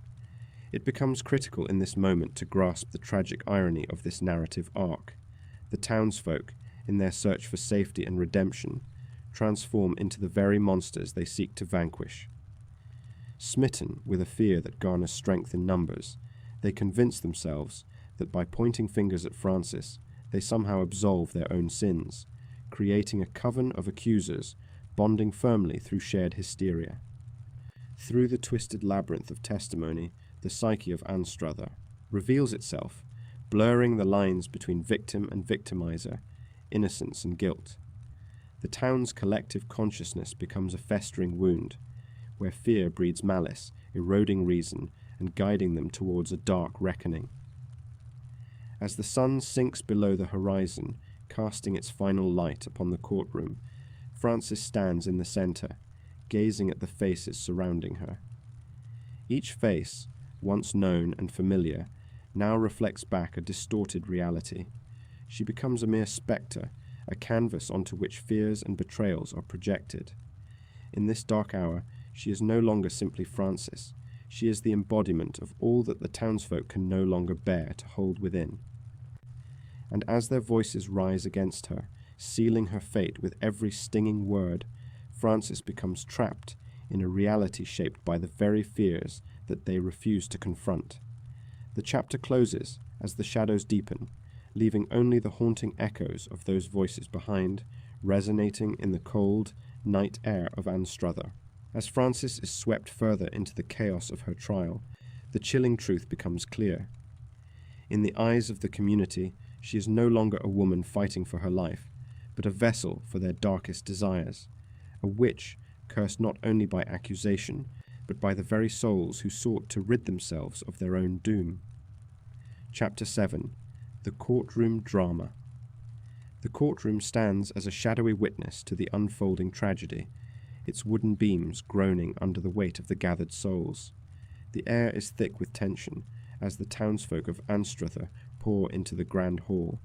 It becomes critical in this moment to grasp the tragic irony of this narrative arc. The townsfolk, in their search for safety and redemption, transform into the very monsters they seek to vanquish. Smitten with a fear that garners strength in numbers, they convince themselves that by pointing fingers at Frances, they somehow absolve their own sins, creating a coven of accusers, bonding firmly through shared hysteria. Through the twisted labyrinth of testimony, the psyche of Anstruther reveals itself, blurring the lines between victim and victimizer, innocence and guilt. The town's collective consciousness becomes a festering wound, where fear breeds malice, eroding reason and guiding them towards a dark reckoning. As the sun sinks below the horizon, casting its final light upon the courtroom, Frances stands in the center, gazing at the faces surrounding her. Each face, once known and familiar, now reflects back a distorted reality. She becomes a mere spectre, a canvas onto which fears and betrayals are projected. In this dark hour, she is no longer simply Frances. She is the embodiment of all that the townsfolk can no longer bear to hold within. And as their voices rise against her, sealing her fate with every stinging word, Frances becomes trapped in a reality shaped by the very fears that they refuse to confront. The chapter closes as the shadows deepen, leaving only the haunting echoes of those voices behind, resonating in the cold night air of Anstruther. As Frances is swept further into the chaos of her trial, the chilling truth becomes clear. In the eyes of the community, she is no longer a woman fighting for her life, but a vessel for their darkest desires, a witch cursed not only by accusation, but by the very souls who sought to rid themselves of their own doom. Chapter 7. The Courtroom Drama. The courtroom stands as a shadowy witness to the unfolding tragedy, its wooden beams groaning under the weight of the gathered souls. The air is thick with tension as the townsfolk of Anstruther pour into the grand hall,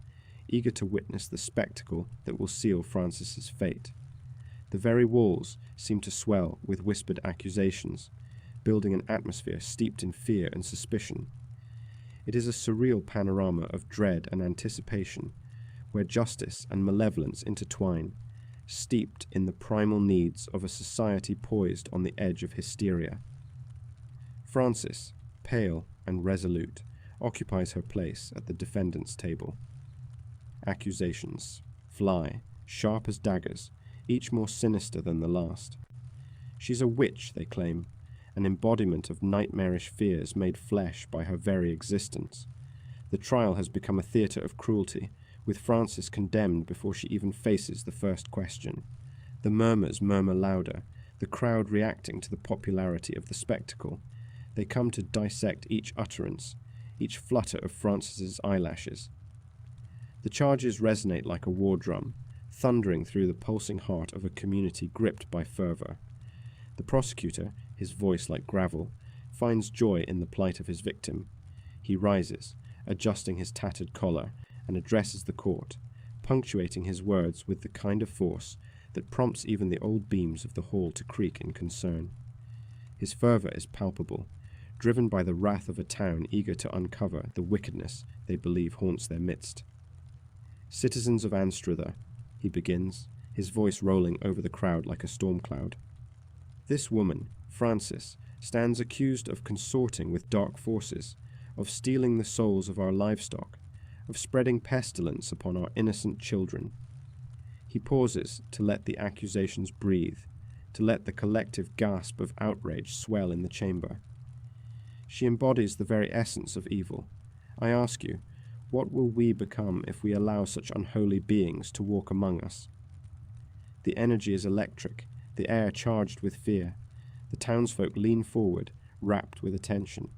eager to witness the spectacle that will seal Frances's fate. The very walls seem to swell with whispered accusations, building an atmosphere steeped in fear and suspicion. It is a surreal panorama of dread and anticipation, where justice and malevolence intertwine, steeped in the primal needs of a society poised on the edge of hysteria. Frances, pale and resolute, occupies her place at the defendant's table. Accusations fly, sharp as daggers, each more sinister than the last. She's a witch, they claim, an embodiment of nightmarish fears made flesh by her very existence. The trial has become a theatre of cruelty, with Frances condemned before she even faces the first question. The murmurs murmur louder, the crowd reacting to the popularity of the spectacle. They come to dissect each utterance, each flutter of Frances's eyelashes. The charges resonate like a war drum, thundering through the pulsing heart of a community gripped by fervor. The prosecutor, his voice like gravel, finds joy in the plight of his victim. He rises, adjusting his tattered collar, and addresses the court, punctuating his words with the kind of force that prompts even the old beams of the hall to creak in concern. His fervor is palpable, driven by the wrath of a town eager to uncover the wickedness they believe haunts their midst. "Citizens of Anstruther," he begins, his voice rolling over the crowd like a storm cloud. "This woman, Frances, stands accused of consorting with dark forces, of stealing the souls of our livestock, of spreading pestilence upon our innocent children." He pauses to let the accusations breathe, to let the collective gasp of outrage swell in the chamber. She embodies the very essence of evil. I ask you, what will we become if we allow such unholy beings to walk among us? The energy is electric, the air charged with fear. The townsfolk lean forward, rapt with attention.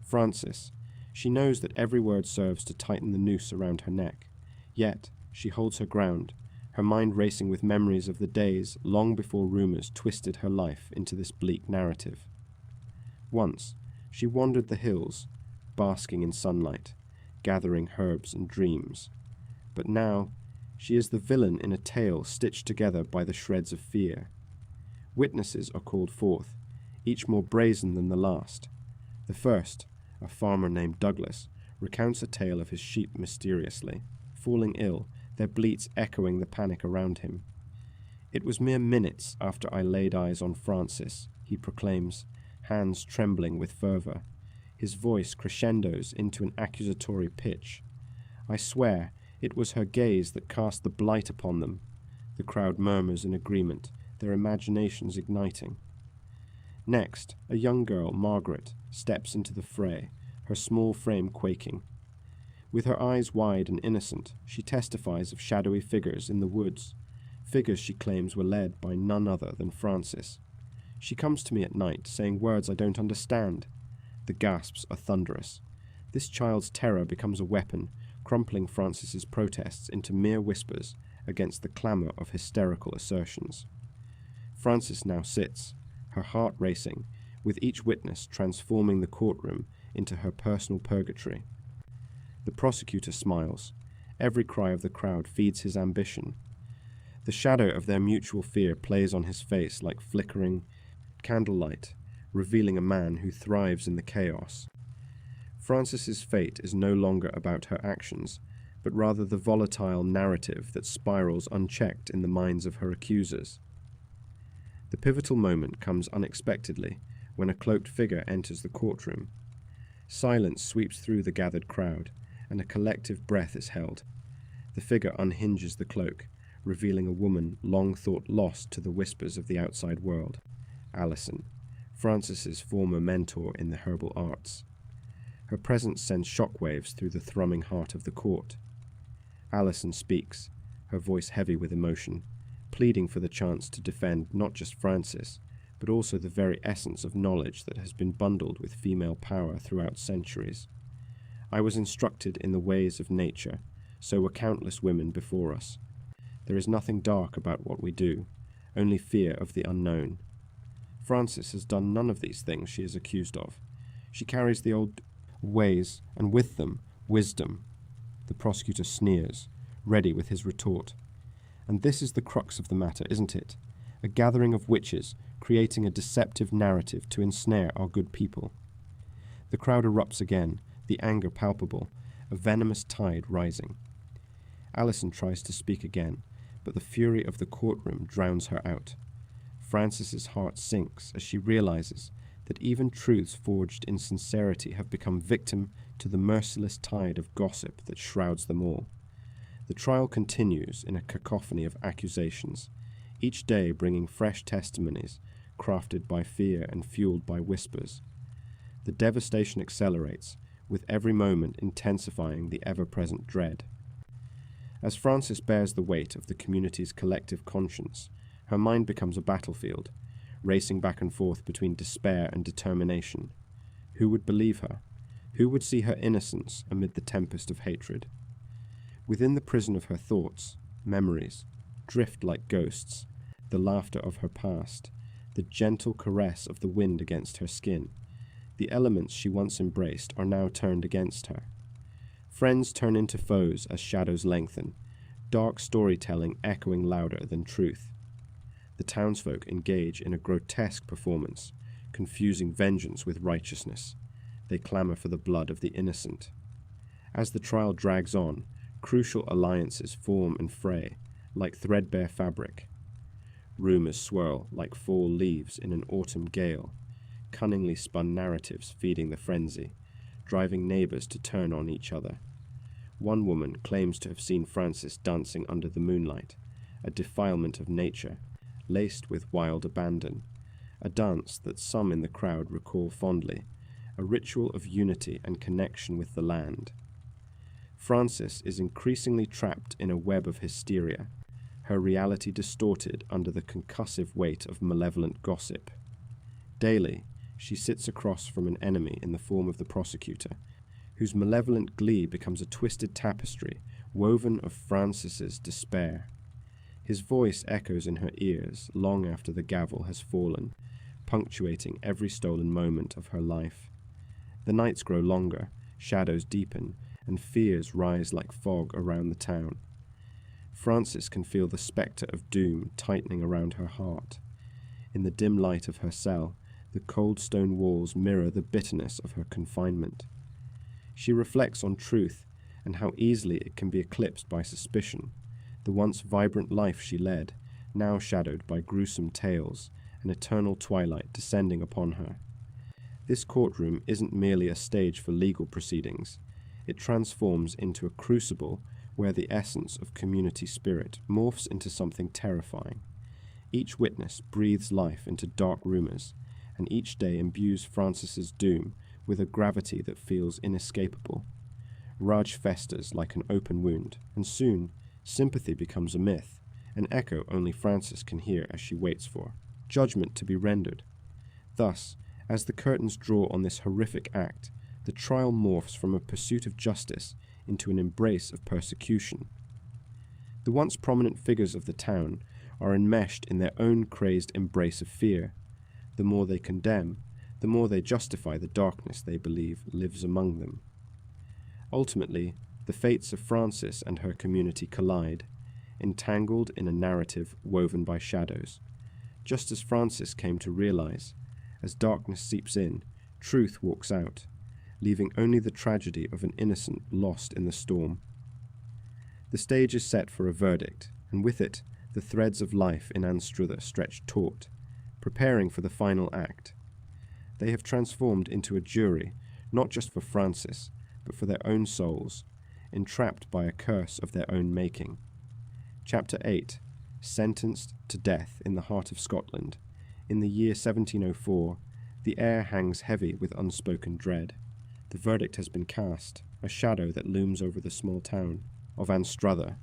Frances, she knows that every word serves to tighten the noose around her neck. Yet, she holds her ground, her mind racing with memories of the days long before rumors twisted her life into this bleak narrative. Once, she wandered the hills, basking in sunlight, gathering herbs and dreams. But now, she is the villain in a tale stitched together by the shreds of fear. Witnesses are called forth, each more brazen than the last. The first, a farmer named Douglas, recounts a tale of his sheep mysteriously falling ill, their bleats echoing the panic around him. "It was mere minutes after I laid eyes on Frances," he proclaims, hands trembling with fervor. His voice crescendos into an accusatory pitch. "I swear it was her gaze that cast the blight upon them." The crowd murmurs in agreement, their imaginations igniting. Next, a young girl, Margaret, steps into the fray, her small frame quaking. With her eyes wide and innocent, she testifies of shadowy figures in the woods, figures she claims were led by none other than Frances. "She comes to me at night, saying words I don't understand." The gasps are thunderous. This child's terror becomes a weapon, crumpling Frances's protests into mere whispers against the clamour of hysterical assertions. Frances now sits, her heart racing, with each witness transforming the courtroom into her personal purgatory. The prosecutor smiles. Every cry of the crowd feeds his ambition. The shadow of their mutual fear plays on his face like flickering candlelight, revealing a man who thrives in the chaos. Frances's fate is no longer about her actions, but rather the volatile narrative that spirals unchecked in the minds of her accusers. The pivotal moment comes unexpectedly when a cloaked figure enters the courtroom. Silence sweeps through the gathered crowd, and a collective breath is held. The figure unhinges the cloak, revealing a woman long thought lost to the whispers of the outside world, Alison, Francis's former mentor in the herbal arts. Her presence sends shockwaves through the thrumming heart of the court. Alison speaks, her voice heavy with emotion, pleading for the chance to defend not just Francis, but also the very essence of knowledge that has been bundled with female power throughout centuries. I was instructed in the ways of nature, so were countless women before us. There is nothing dark about what we do, only fear of the unknown. Francis has done none of these things she is accused of. She carries the old ways, and with them, wisdom. The prosecutor sneers, ready with his retort. And this is the crux of the matter, isn't it? A gathering of witches, creating a deceptive narrative to ensnare our good people. The crowd erupts again, the anger palpable, a venomous tide rising. Alison tries to speak again, but the fury of the courtroom drowns her out. Francis's heart sinks as she realizes that even truths forged in sincerity have become victim to the merciless tide of gossip that shrouds them all. The trial continues in a cacophony of accusations, each day bringing fresh testimonies, crafted by fear and fueled by whispers. The devastation accelerates, with every moment intensifying the ever-present dread. As Francis bears the weight of the community's collective conscience, her mind becomes a battlefield, racing back and forth between despair and determination. Who would believe her? Who would see her innocence amid the tempest of hatred? Within the prison of her thoughts, memories drift like ghosts, the laughter of her past, the gentle caress of the wind against her skin. The elements she once embraced are now turned against her. Friends turn into foes as shadows lengthen, dark storytelling echoing louder than truth. The townsfolk engage in a grotesque performance, confusing vengeance with righteousness. They clamor for the blood of the innocent. As the trial drags on, crucial alliances form and fray, like threadbare fabric. Rumors swirl like fall leaves in an autumn gale, cunningly spun narratives feeding the frenzy, driving neighbors to turn on each other. One woman claims to have seen Francis dancing under the moonlight, a defilement of nature, laced with wild abandon, a dance that some in the crowd recall fondly, a ritual of unity and connection with the land. Francis is increasingly trapped in a web of hysteria, her reality distorted under the concussive weight of malevolent gossip. Daily, she sits across from an enemy in the form of the prosecutor, whose malevolent glee becomes a twisted tapestry woven of Francis's despair. His voice echoes in her ears long after the gavel has fallen, punctuating every stolen moment of her life. The nights grow longer, shadows deepen, and fears rise like fog around the town. Francis can feel the spectre of doom tightening around her heart. In the dim light of her cell, the cold stone walls mirror the bitterness of her confinement. She reflects on truth and how easily it can be eclipsed by suspicion, the once vibrant life she led, now shadowed by gruesome tales, an eternal twilight descending upon her. This courtroom isn't merely a stage for legal proceedings. It transforms into a crucible where the essence of community spirit morphs into something terrifying. Each witness breathes life into dark rumors, and each day imbues Francis's doom with a gravity that feels inescapable. Rage festers like an open wound, and soon sympathy becomes a myth, an echo only Francis can hear as she waits for judgment to be rendered. Thus, as the curtains draw on this horrific act, the trial morphs from a pursuit of justice into an embrace of persecution. The once prominent figures of the town are enmeshed in their own crazed embrace of fear. The more they condemn, the more they justify the darkness they believe lives among them. Ultimately, the fates of Francis and her community collide, entangled in a narrative woven by shadows. Just as Francis came to realize, as darkness seeps in, truth walks out, leaving only the tragedy of an innocent lost in the storm. The stage is set for a verdict, and with it, the threads of life in Anstruther stretch taut, preparing for the final act. They have transformed into a jury, not just for Francis, but for their own souls, entrapped by a curse of their own making. Chapter 8. Sentenced to death in the heart of Scotland. In the year 1704, the air hangs heavy with unspoken dread. The verdict has been cast, a shadow that looms over the small town of Anstruther.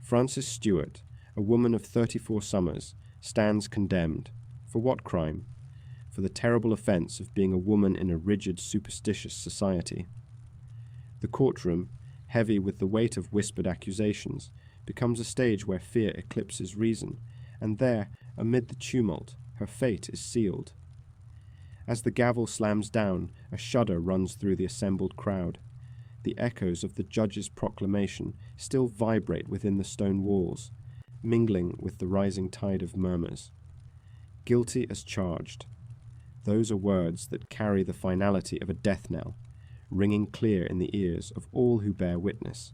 Frances Stewart, a woman of 34 summers, stands condemned. For what crime? For the terrible offence of being a woman in a rigid, superstitious society. The courtroom, heavy with the weight of whispered accusations, becomes a stage where fear eclipses reason, and there, amid the tumult, her fate is sealed. As the gavel slams down, a shudder runs through the assembled crowd. The echoes of the judge's proclamation still vibrate within the stone walls, mingling with the rising tide of murmurs. Guilty as charged. Those are words that carry the finality of a death knell, ringing clear in the ears of all who bear witness.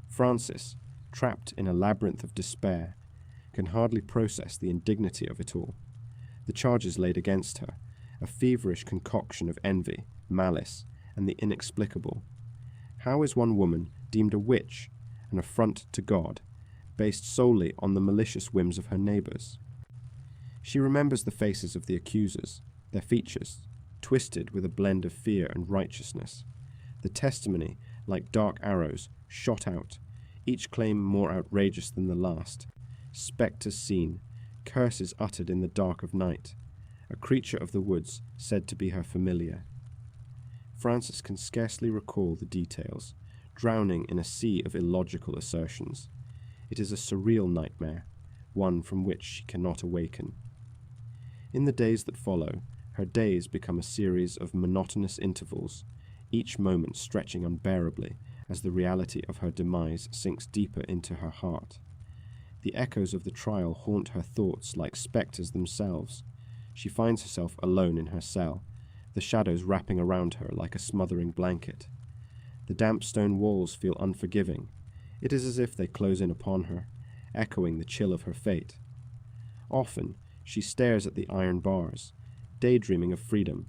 Frances, trapped in a labyrinth of despair, can hardly process the indignity of it all. The charges laid against her, a feverish concoction of envy, malice, and the inexplicable. How is one woman deemed a witch, an affront to God, based solely on the malicious whims of her neighbours? She remembers the faces of the accusers, their features, twisted with a blend of fear and righteousness. The testimony, like dark arrows, shot out, each claim more outrageous than the last. Spectres seen, curses uttered in the dark of night, a creature of the woods said to be her familiar. Frances can scarcely recall the details, drowning in a sea of illogical assertions. It is a surreal nightmare, one from which she cannot awaken. In the days that follow, her days become a series of monotonous intervals, each moment stretching unbearably as the reality of her demise sinks deeper into her heart. The echoes of the trial haunt her thoughts like spectres themselves. She finds herself alone in her cell, the shadows wrapping around her like a smothering blanket. The damp stone walls feel unforgiving. It is as if they close in upon her, echoing the chill of her fate. Often, she stares at the iron bars, daydreaming of freedom,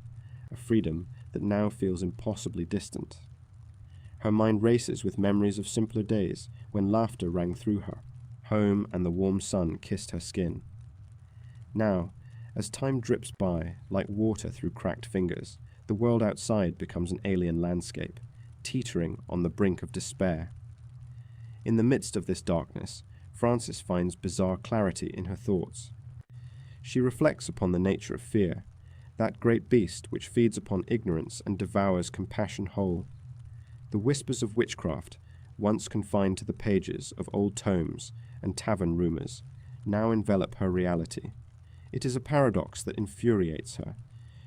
a freedom that now feels impossibly distant. Her mind races with memories of simpler days when laughter rang through her, home and the warm sun kissed her skin. Now, as time drips by, like water through cracked fingers, the world outside becomes an alien landscape, teetering on the brink of despair. In the midst of this darkness, Frances finds bizarre clarity in her thoughts. She reflects upon the nature of fear, that great beast which feeds upon ignorance and devours compassion whole. The whispers of witchcraft, once confined to the pages of old tomes and tavern rumours, now envelop her reality. It is a paradox that infuriates her.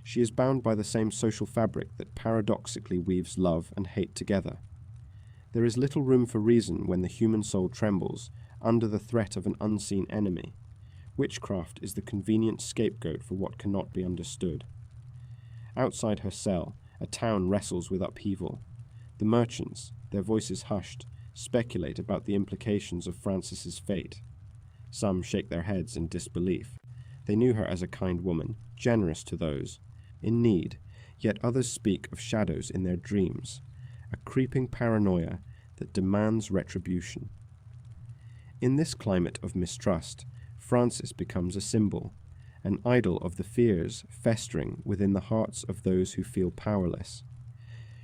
She is bound by the same social fabric that paradoxically weaves love and hate together. There is little room for reason when the human soul trembles under the threat of an unseen enemy. Witchcraft is the convenient scapegoat for what cannot be understood. Outside her cell, a town wrestles with upheaval. The merchants, their voices hushed, speculate about the implications of Frances's fate. Some shake their heads in disbelief. They knew her as a kind woman, generous to those in need, yet others speak of shadows in their dreams, a creeping paranoia that demands retribution. In this climate of mistrust, Frances becomes a symbol, an idol of the fears festering within the hearts of those who feel powerless.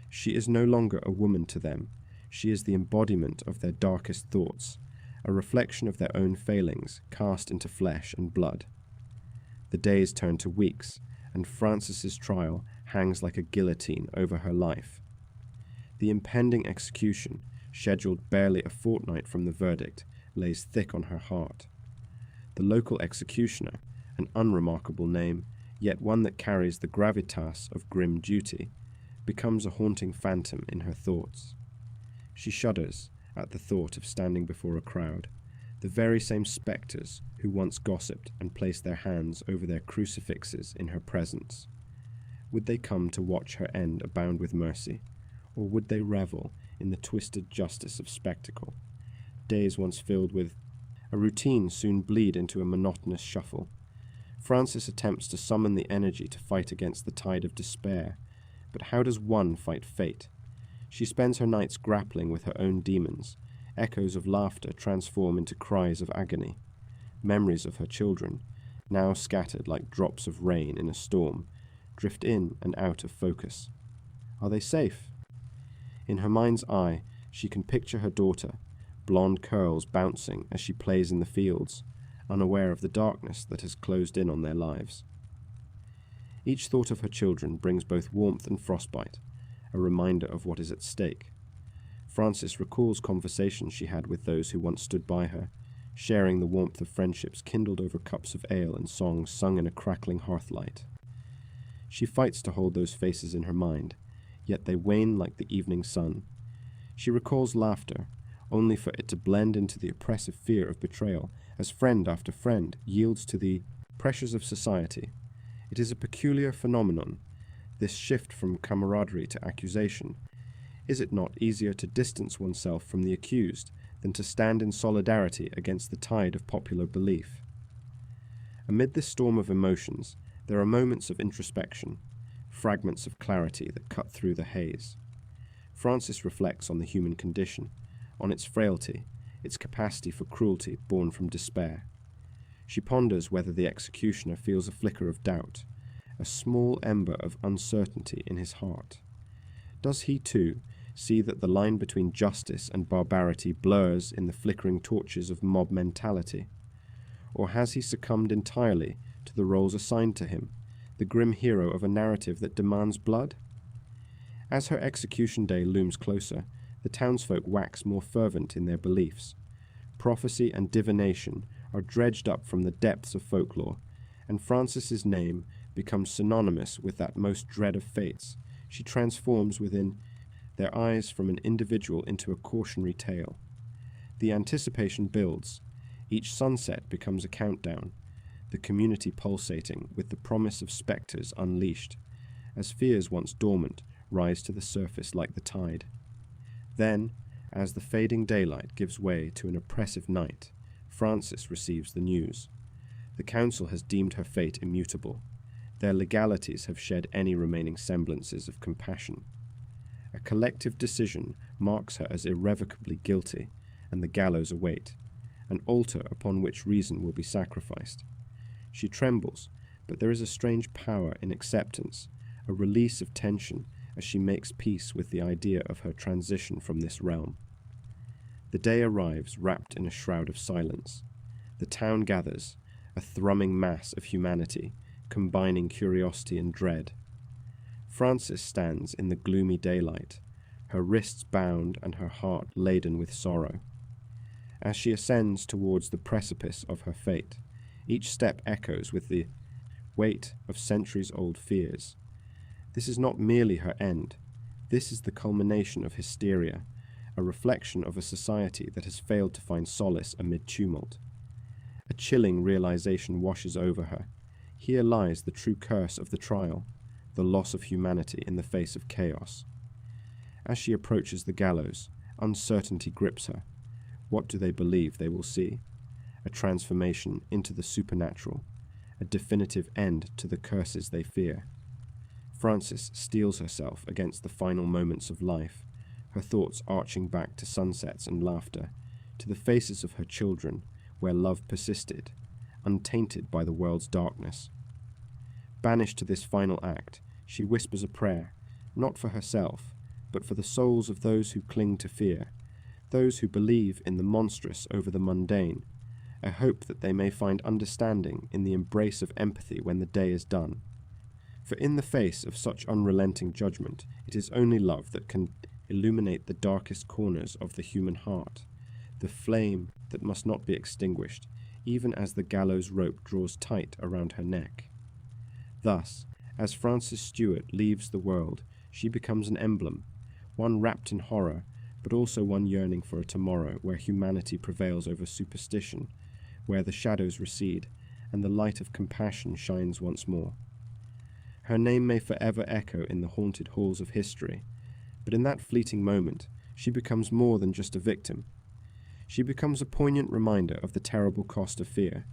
She is no longer a woman to them. She is the embodiment of their darkest thoughts, a reflection of their own failings cast into flesh and blood. The days turn to weeks, and Frances's trial hangs like a guillotine over her life. The impending execution, scheduled barely a fortnight from the verdict, lays thick on her heart. The local executioner, an unremarkable name, yet one that carries the gravitas of grim duty, becomes a haunting phantom in her thoughts. She shudders at the thought of standing before a crowd, the very same spectres who once gossiped and placed their hands over their crucifixes in her presence. Would they come to watch her end abound with mercy, or would they revel in the twisted justice of spectacle? days once filled with a routine soon bleed into a monotonous shuffle. Frances attempts to summon the energy to fight against the tide of despair, but how does one fight fate? She spends her nights grappling with her own demons. Echoes of laughter transform into cries of agony. Memories of her children, now scattered like drops of rain in a storm, drift in and out of focus. Are they safe? In her mind's eye, she can picture her daughter, blonde curls bouncing as she plays in the fields, unaware of the darkness that has closed in on their lives. Each thought of her children brings both warmth and frostbite, a reminder of what is at stake. Frances recalls conversations she had with those who once stood by her, sharing the warmth of friendships kindled over cups of ale and songs sung in a crackling hearthlight. She fights to hold those faces in her mind, yet they wane like the evening sun. She recalls laughter, only for it to blend into the oppressive fear of betrayal, as friend after friend yields to the pressures of society. It is a peculiar phenomenon, this shift from camaraderie to accusation. Is it not easier to distance oneself from the accused than to stand in solidarity against the tide of popular belief? Amid this storm of emotions, there are moments of introspection, fragments of clarity that cut through the haze. Frances reflects on the human condition, on its frailty, its capacity for cruelty born from despair. She ponders whether the executioner feels a flicker of doubt, a small ember of uncertainty in his heart. Does he, too, see that the line between justice and barbarity blurs in the flickering torches of mob mentality? Or has he succumbed entirely to the roles assigned to him, the grim hero of a narrative that demands blood? As her execution day looms closer, the townsfolk wax more fervent in their beliefs. Prophecy and divination are dredged up from the depths of folklore, and Frances's name becomes synonymous with that most dread of fates. She transforms within their eyes from an individual into a cautionary tale. The anticipation builds. Each sunset becomes a countdown, the community pulsating with the promise of spectres unleashed, as fears once dormant rise to the surface like the tide. Then, as the fading daylight gives way to an oppressive night, Frances receives the news. The council has deemed her fate immutable. Their legalities have shed any remaining semblances of compassion. A collective decision marks her as irrevocably guilty, and the gallows await, an altar upon which reason will be sacrificed. She trembles, but there is a strange power in acceptance, a release of tension as she makes peace with the idea of her transition from this realm. The day arrives wrapped in a shroud of silence. The town gathers, a thrumming mass of humanity, combining curiosity and dread. Frances stands in the gloomy daylight, her wrists bound and her heart laden with sorrow. As she ascends towards the precipice of her fate, each step echoes with the weight of centuries-old fears. This is not merely her end. This is the culmination of hysteria, a reflection of a society that has failed to find solace amid tumult. A chilling realization washes over her. Here lies the true curse of the trial, the loss of humanity in the face of chaos. As she approaches the gallows, uncertainty grips her. What do they believe they will see? A transformation into the supernatural, a definitive end to the curses they fear. Frances steels herself against the final moments of life, her thoughts arching back to sunsets and laughter, to the faces of her children where love persisted, untainted by the world's darkness. Banished to this final act, she whispers a prayer, not for herself, but for the souls of those who cling to fear, those who believe in the monstrous over the mundane, a hope that they may find understanding in the embrace of empathy when the day is done. For in the face of such unrelenting judgment, it is only love that can illuminate the darkest corners of the human heart, the flame that must not be extinguished, even as the gallows rope draws tight around her neck. Thus, as Frances Stewart leaves the world, she becomes an emblem, one wrapped in horror, but also one yearning for a tomorrow where humanity prevails over superstition, where the shadows recede, and the light of compassion shines once more. Her name may forever echo in the haunted halls of history, but in that fleeting moment, she becomes more than just a victim. she becomes a poignant reminder of the terrible cost of fear,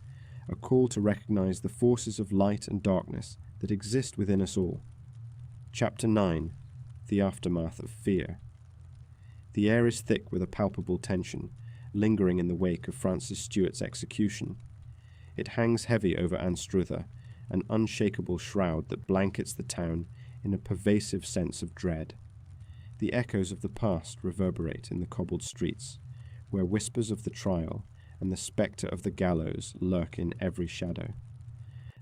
a call to recognize the forces of light and darkness that exist within us all. Chapter 9. The Aftermath of Fear. The air is thick with a palpable tension, lingering in the wake of Francis Stuart's execution. It hangs heavy over Anstruther, an unshakable shroud that blankets the town in a pervasive sense of dread. The echoes of the past reverberate in the cobbled streets, where whispers of the trial and the spectre of the gallows lurk in every shadow.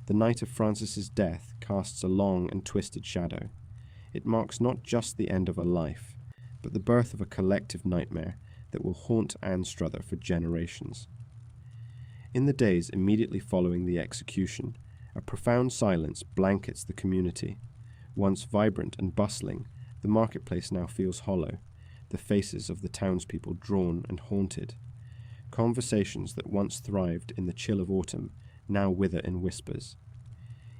The night of Francis's death casts a long and twisted shadow. It marks not just the end of a life, but the birth of a collective nightmare that will haunt Anstruther for generations. In the days immediately following the execution, a profound silence blankets the community. Once vibrant and bustling, the marketplace now feels hollow, the faces of the townspeople drawn and haunted. Conversations that once thrived in the chill of autumn now wither in whispers.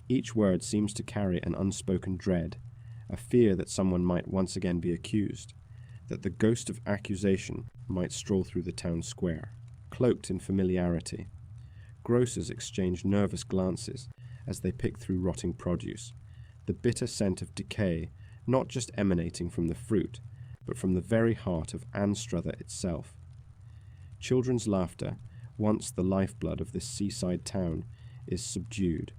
Each word seems to carry an unspoken dread, a fear that someone might once again be accused, that the ghost of accusation might stroll through the town square, cloaked in familiarity. Grocers exchange nervous glances as they pick through rotting produce, the bitter scent of decay not just emanating from the fruit, but from the very heart of Anstruther itself. Children's laughter, once the lifeblood of this seaside town, is subdued,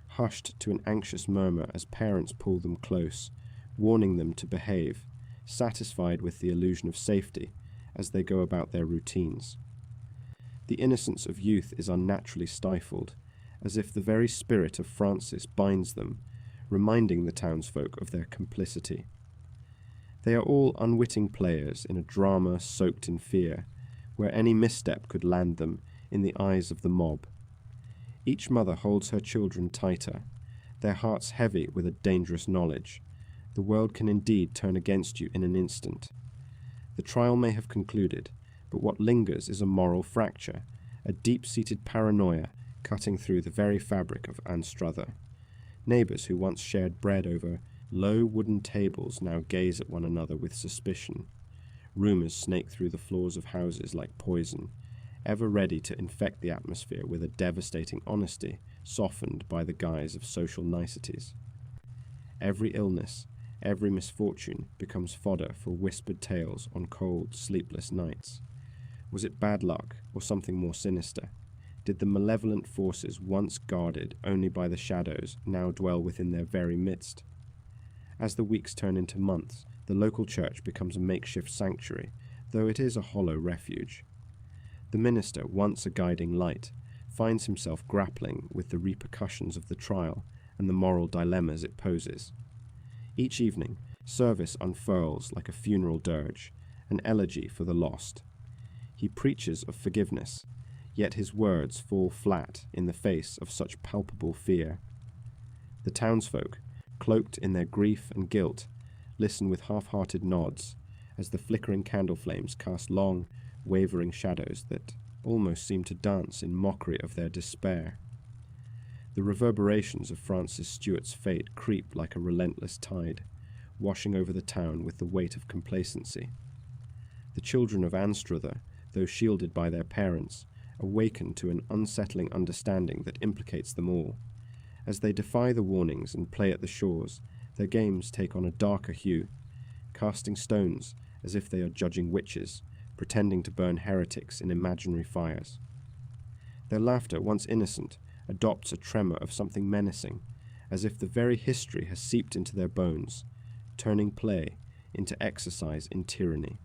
hushed to an anxious murmur as parents pull them close, warning them to behave, satisfied with the illusion of safety as they go about their routines. The innocence of youth is unnaturally stifled, as if the very spirit of Francis binds them, reminding the townsfolk of their complicity. They are all unwitting players in a drama soaked in fear, where any misstep could land them in the eyes of the mob. Each mother holds her children tighter, their hearts heavy with a dangerous knowledge. The world can indeed turn against you in an instant. The trial may have concluded, but what lingers is a moral fracture, a deep-seated paranoia cutting through the very fabric of Anstruther. Neighbours who once shared bread over low wooden tables now gaze at one another with suspicion. Rumours snake through the floors of houses like poison, ever ready to infect the atmosphere with a devastating honesty softened by the guise of social niceties. Every illness, every misfortune becomes fodder for whispered tales on cold, sleepless nights. Was it bad luck or something more sinister? Did the malevolent forces once guarded only by the shadows now dwell within their very midst? As the weeks turn into months, the local church becomes a makeshift sanctuary, though it is a hollow refuge. The minister, once a guiding light, finds himself grappling with the repercussions of the trial and the moral dilemmas it poses. Each evening, service unfurls like a funeral dirge, an elegy for the lost. He preaches of forgiveness, yet his words fall flat in the face of such palpable fear. The townsfolk, cloaked in their grief and guilt, listen with half-hearted nods as the flickering candle flames cast long, wavering shadows that almost seem to dance in mockery of their despair. The reverberations of Francis Stuart's fate creep like a relentless tide, washing over the town with the weight of complacency. The children of Anstruther, though shielded by their parents, awaken to an unsettling understanding that implicates them all. As they defy the warnings and play at the shores, their games take on a darker hue, casting stones as if they are judging witches, pretending to burn heretics in imaginary fires. Their laughter, once innocent, adopts a tremor of something menacing, as if the very history has seeped into their bones, turning play into exercise in tyranny.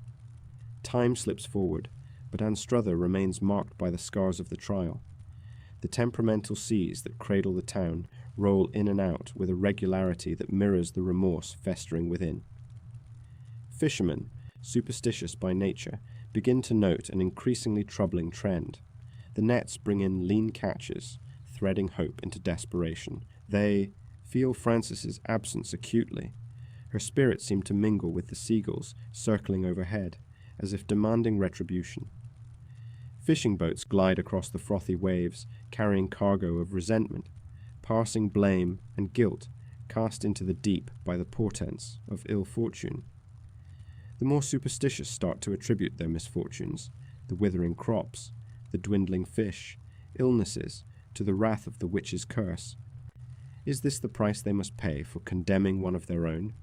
Time slips forward, but Anstruther remains marked by the scars of the trial. The temperamental seas that cradle the town roll in and out with a regularity that mirrors the remorse festering within. Fishermen, superstitious by nature, begin to note an increasingly troubling trend. The nets bring in lean catches, threading hope into desperation. They feel Francis's absence acutely. Her spirit seemed to mingle with the seagulls circling overhead, as if demanding retribution. Fishing boats glide across the frothy waves, carrying cargo of resentment, passing blame and guilt cast into the deep by the portents of ill fortune. The more superstitious start to attribute their misfortunes, the withering crops, the dwindling fish, illnesses, to the wrath of the witch's curse. Is this the price they must pay for condemning one of their own?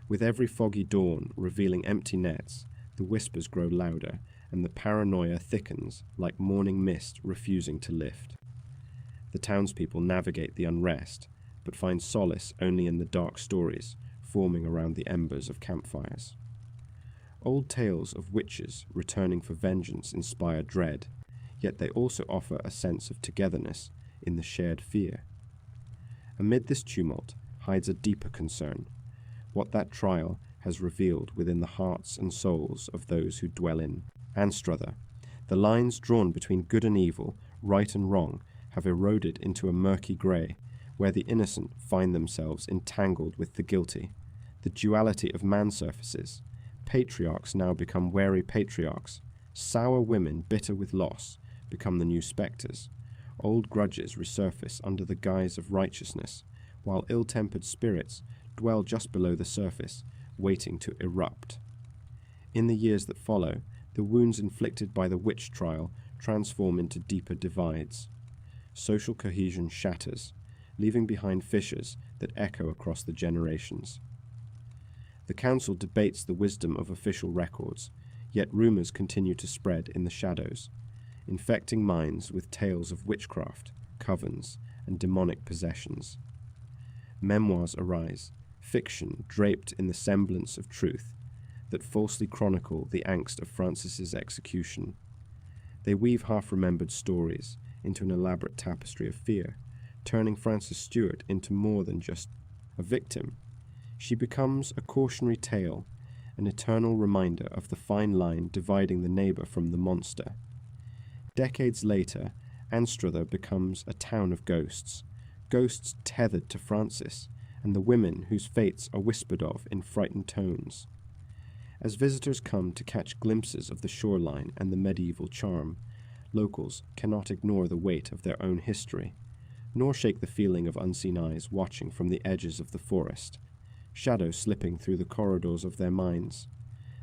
With every foggy dawn revealing empty nets, the whispers grow louder, and the paranoia thickens like morning mist refusing to lift. The townspeople navigate the unrest, but find solace only in the dark stories forming around the embers of campfires. Old tales of witches returning for vengeance inspire dread, yet they also offer a sense of togetherness in the shared fear. Amid this tumult hides a deeper concern, what that trial has revealed within the hearts and souls of those who dwell in Anstruther. The lines drawn between good and evil, right and wrong, have eroded into a murky grey, where the innocent find themselves entangled with the guilty. The duality of man surfaces. Patriarchs now become wary patriarchs. Sour women bitter with loss become the new spectres. Old grudges resurface under the guise of righteousness, while ill-tempered spirits dwell just below the surface, waiting to erupt. In the years that follow, the wounds inflicted by the witch trial transform into deeper divides. Social cohesion shatters, leaving behind fissures that echo across the generations. The council debates the wisdom of official records, yet rumours continue to spread in the shadows, infecting minds with tales of witchcraft, covens, and demonic possessions. Memoirs arise, fiction draped in the semblance of truth, that falsely chronicle the angst of Francis's execution. They weave half-remembered stories into an elaborate tapestry of fear, turning Frances Stewart into more than just a victim. She becomes a cautionary tale, an eternal reminder of the fine line dividing the neighbour from the monster. Decades later, Anstruther becomes a town of ghosts, ghosts tethered to Frances and the women whose fates are whispered of in frightened tones. As visitors come to catch glimpses of the shoreline and the medieval charm, locals cannot ignore the weight of their own history, nor shake the feeling of unseen eyes watching from the edges of the forest, shadows slipping through the corridors of their minds.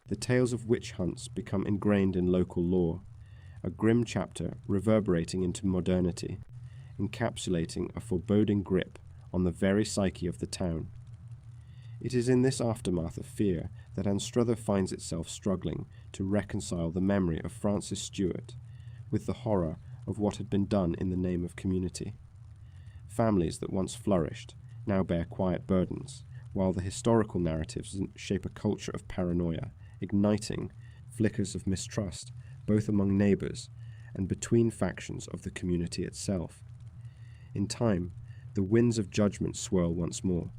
The tales of witch hunts become ingrained in local lore, a grim chapter reverberating into modernity, encapsulating a foreboding grip on the very psyche of the town. It is in this aftermath of fear that Anstruther finds itself struggling to reconcile the memory of Frances Stewart with the horror of what had been done in the name of community. Families that once flourished now bear quiet burdens, while the historical narratives shape a culture of paranoia, igniting flickers of mistrust both among neighbours and between factions of the community itself. In time, the winds of judgment swirl once more,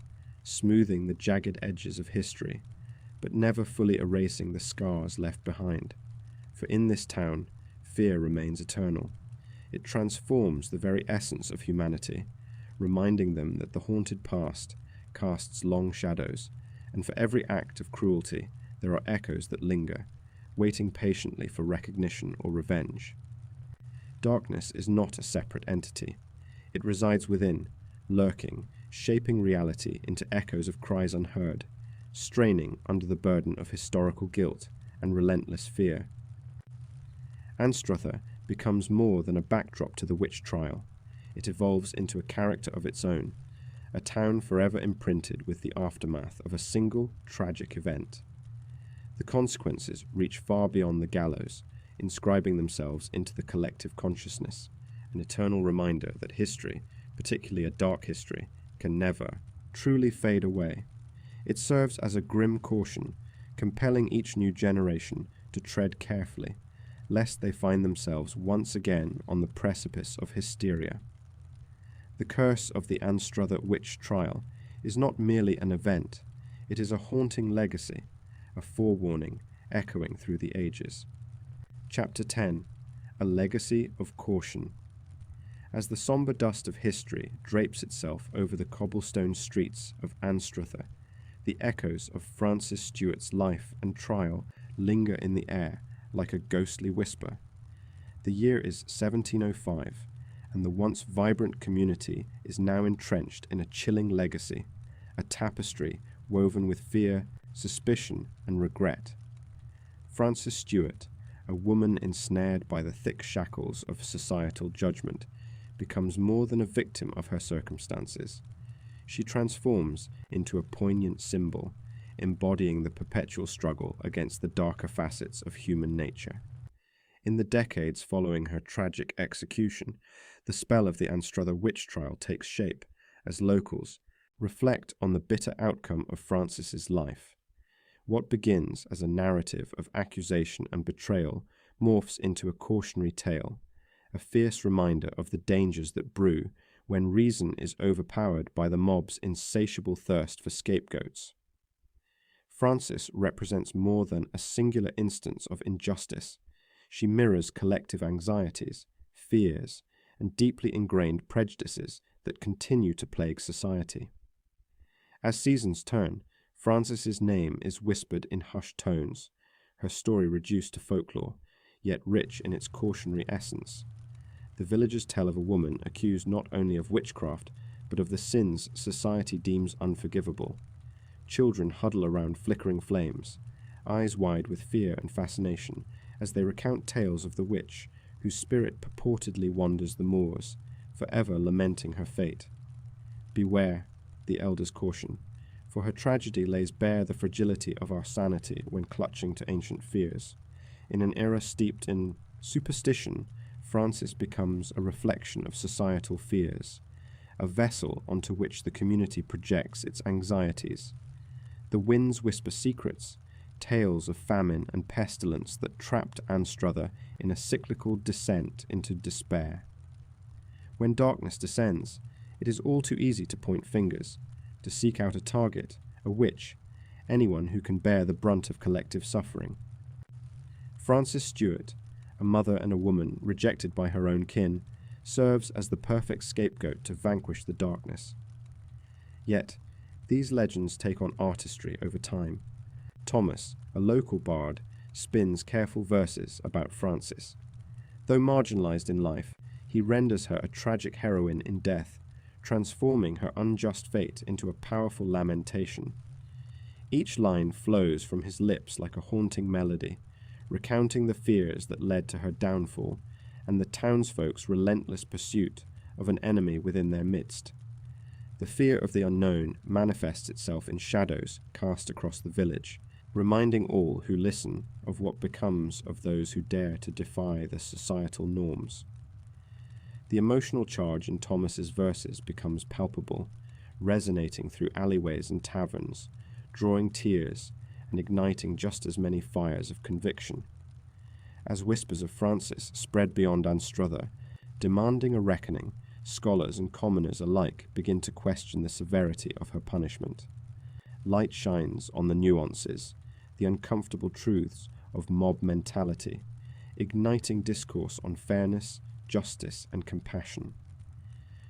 smoothing the jagged edges of history, but never fully erasing the scars left behind. For in this town, fear remains eternal. It transforms the very essence of humanity, reminding them that the haunted past casts long shadows, and for every act of cruelty there are echoes that linger, waiting patiently for recognition or revenge. Darkness is not a separate entity. It resides within, lurking, shaping reality into echoes of cries unheard, straining under the burden of historical guilt and relentless fear. Anstruther becomes more than a backdrop to the witch trial. It evolves into a character of its own, a town forever imprinted with the aftermath of a single tragic event. The consequences reach far beyond the gallows, inscribing themselves into the collective consciousness, an eternal reminder that history, particularly a dark history, can never truly fade away. It serves as a grim caution, compelling each new generation to tread carefully, lest they find themselves once again on the precipice of hysteria. The curse of the Anstruther Witch Trial is not merely an event, it is a haunting legacy, a forewarning echoing through the ages. Chapter 10. A Legacy of Caution. As the sombre dust of history drapes itself over the cobblestone streets of Anstruther, the echoes of Frances Stewart's life and trial linger in the air like a ghostly whisper. The year is 1705, and the once vibrant community is now entrenched in a chilling legacy, a tapestry woven with fear, suspicion, and regret. Frances Stewart, a woman ensnared by the thick shackles of societal judgment becomes more than a victim of her circumstances. She transforms into a poignant symbol, embodying the perpetual struggle against the darker facets of human nature. In the decades following her tragic execution, the spell of the Anstruther Witch Trial takes shape as locals reflect on the bitter outcome of Francis's life. What begins as a narrative of accusation and betrayal morphs into a cautionary tale, a fierce reminder of the dangers that brew when reason is overpowered by the mob's insatiable thirst for scapegoats. Francis represents more than a singular instance of injustice. She mirrors collective anxieties, fears, and deeply ingrained prejudices that continue to plague society. As seasons turn, Francis's name is whispered in hushed tones, her story reduced to folklore, yet rich in its cautionary essence. The villagers tell of a woman accused not only of witchcraft, but of the sins society deems unforgivable. Children huddle around flickering flames, eyes wide with fear and fascination, as they recount tales of the witch, whose spirit purportedly wanders the moors, forever lamenting her fate. Beware, the elders caution, for her tragedy lays bare the fragility of our sanity when clutching to ancient fears. In an era steeped in superstition, Francis becomes a reflection of societal fears, a vessel onto which the community projects its anxieties. The winds whisper secrets, tales of famine and pestilence that trapped Anstruther in a cyclical descent into despair. When darkness descends, it is all too easy to point fingers, to seek out a target, a witch, anyone who can bear the brunt of collective suffering. Frances Stewart, a mother and a woman rejected by her own kin, serves as the perfect scapegoat to vanquish the darkness. Yet, these legends take on artistry over time. Thomas, a local bard, spins careful verses about Frances. Though marginalized in life, he renders her a tragic heroine in death, transforming her unjust fate into a powerful lamentation. Each line flows from his lips like a haunting melody, recounting the fears that led to her downfall and the townsfolk's relentless pursuit of an enemy within their midst. The fear of the unknown manifests itself in shadows cast across the village, reminding all who listen of what becomes of those who dare to defy the societal norms. The emotional charge in Thomas's verses becomes palpable, resonating through alleyways and taverns, drawing tears and igniting just as many fires of conviction. As whispers of Francis spread beyond Anstruther, demanding a reckoning, scholars and commoners alike begin to question the severity of her punishment. Light shines on the nuances, the uncomfortable truths of mob mentality, igniting discourse on fairness, justice, and compassion.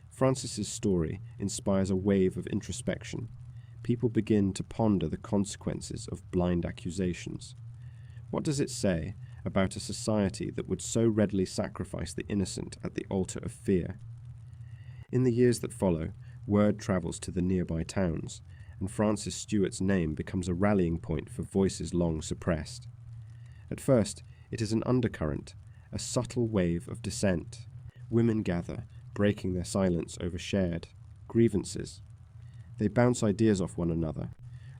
Francis's story inspires a wave of introspection. People begin to ponder the consequences of blind accusations. What does it say about a society that would so readily sacrifice the innocent at the altar of fear? In the years that follow, word travels to the nearby towns, and Francis Stewart's name becomes a rallying point for voices long suppressed. At first, it is an undercurrent, a subtle wave of dissent. Women gather, breaking their silence over shared grievances. They bounce ideas off one another,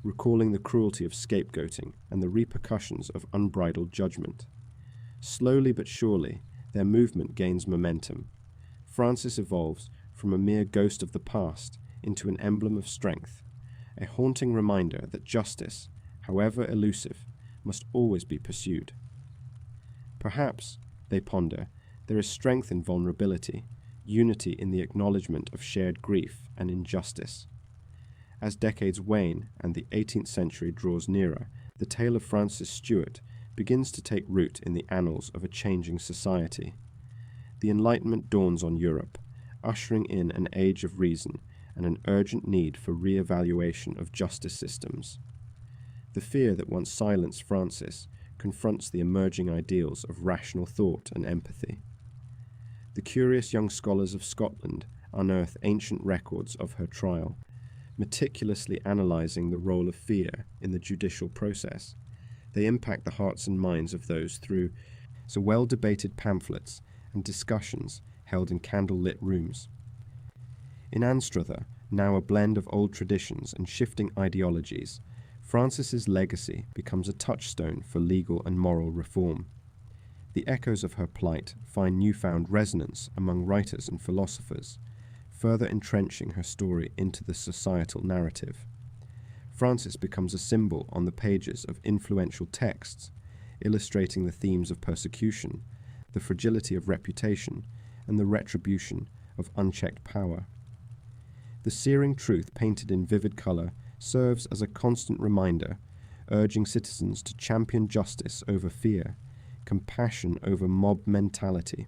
recalling the cruelty of scapegoating and the repercussions of unbridled judgment. Slowly but surely, their movement gains momentum. Francis evolves from a mere ghost of the past into an emblem of strength, a haunting reminder that justice, however elusive, must always be pursued. Perhaps, they ponder, there is strength in vulnerability, unity in the acknowledgement of shared grief and injustice. As decades wane and the 18th century draws nearer, the tale of Francis Stewart begins to take root in the annals of a changing society. The Enlightenment dawns on Europe, ushering in an age of reason and an urgent need for re-evaluation of justice systems. The fear that once silenced Francis confronts the emerging ideals of rational thought and empathy. The curious young scholars of Scotland unearth ancient records of her trial, meticulously analysing the role of fear in the judicial process. They impact the hearts and minds of those through so well-debated pamphlets and discussions held in candle-lit rooms. In Anstruther, now a blend of old traditions and shifting ideologies, Frances's legacy becomes a touchstone for legal and moral reform. The echoes of her plight find newfound resonance among writers and philosophers, further entrenching her story into the societal narrative. Frances becomes a symbol on the pages of influential texts, illustrating the themes of persecution, the fragility of reputation, and the retribution of unchecked power. The searing truth painted in vivid colour serves as a constant reminder, urging citizens to champion justice over fear, compassion over mob mentality.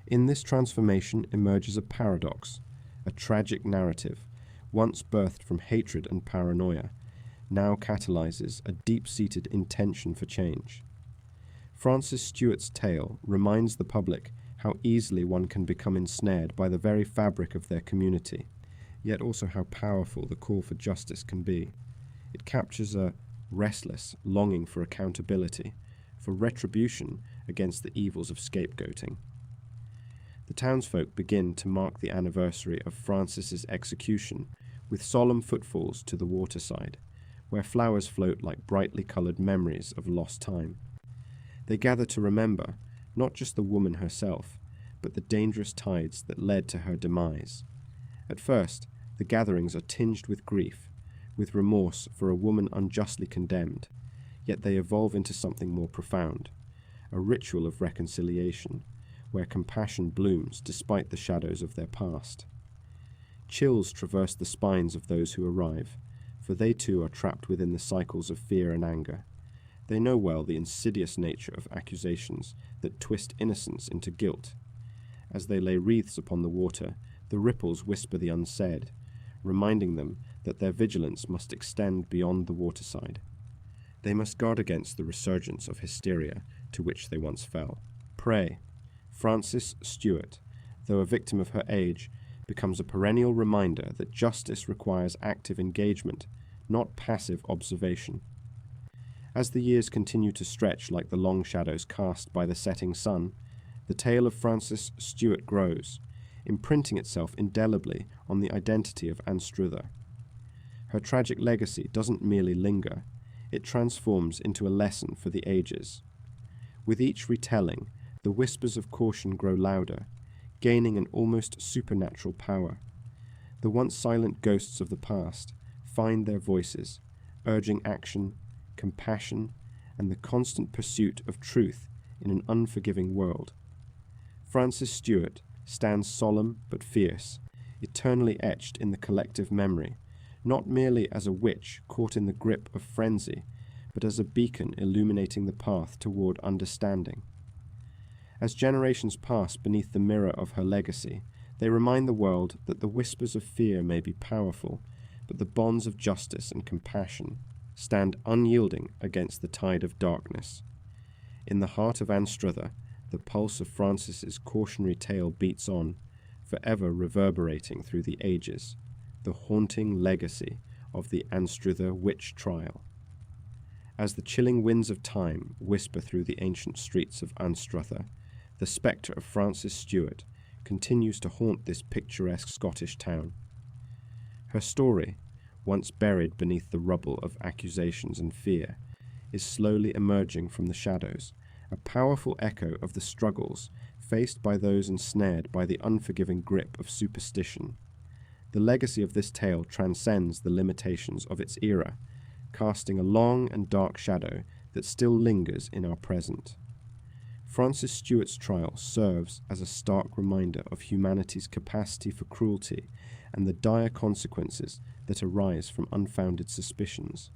In this transformation emerges a paradox, a tragic narrative, once birthed from hatred and paranoia, now catalyses a deep-seated intention for change. Frances Stuart's tale reminds the public how easily one can become ensnared by the very fabric of their community, yet also how powerful the call for justice can be. It captures a restless longing for accountability, for retribution against the evils of scapegoating. The townsfolk begin to mark the anniversary of Frances's execution with solemn footfalls to the waterside, where flowers float like brightly coloured memories of lost time. They gather to remember not just the woman herself, but the dangerous tides that led to her demise. At first, the gatherings are tinged with grief, with remorse for a woman unjustly condemned, yet they evolve into something more profound, a ritual of reconciliation, where compassion blooms despite the shadows of their past. Chills traverse the spines of those who arrive, for they too are trapped within the cycles of fear and anger. They know well the insidious nature of accusations that twist innocence into guilt. As they lay wreaths upon the water, the ripples whisper the unsaid, reminding them that their vigilance must extend beyond the waterside. They must guard against the resurgence of hysteria to which they once fell. Pray. Frances Stuart, though a victim of her age, becomes a perennial reminder that justice requires active engagement, not passive observation. As the years continue to stretch like the long shadows cast by the setting sun, the tale of Frances Stuart grows, imprinting itself indelibly on the identity of Anstruther. Her tragic legacy doesn't merely linger, it transforms into a lesson for the ages. With each retelling, the whispers of caution grow louder, gaining an almost supernatural power. The once silent ghosts of the past find their voices, urging action, compassion, and the constant pursuit of truth in an unforgiving world. Frances Stuart stands solemn but fierce, eternally etched in the collective memory, not merely as a witch caught in the grip of frenzy, but as a beacon illuminating the path toward understanding. As generations pass beneath the mirror of her legacy, they remind the world that the whispers of fear may be powerful, but the bonds of justice and compassion stand unyielding against the tide of darkness. In the heart of Anstruther, the pulse of Frances's cautionary tale beats on, forever reverberating through the ages, the haunting legacy of the Anstruther Witch Trial. As the chilling winds of time whisper through the ancient streets of Anstruther, the spectre of Frances Stuart continues to haunt this picturesque Scottish town. Her story, once buried beneath the rubble of accusations and fear, is slowly emerging from the shadows, a powerful echo of the struggles faced by those ensnared by the unforgiving grip of superstition. The legacy of this tale transcends the limitations of its era, casting a long and dark shadow that still lingers in our present. Frances Stuart's trial serves as a stark reminder of humanity's capacity for cruelty and the dire consequences that arise from unfounded suspicions.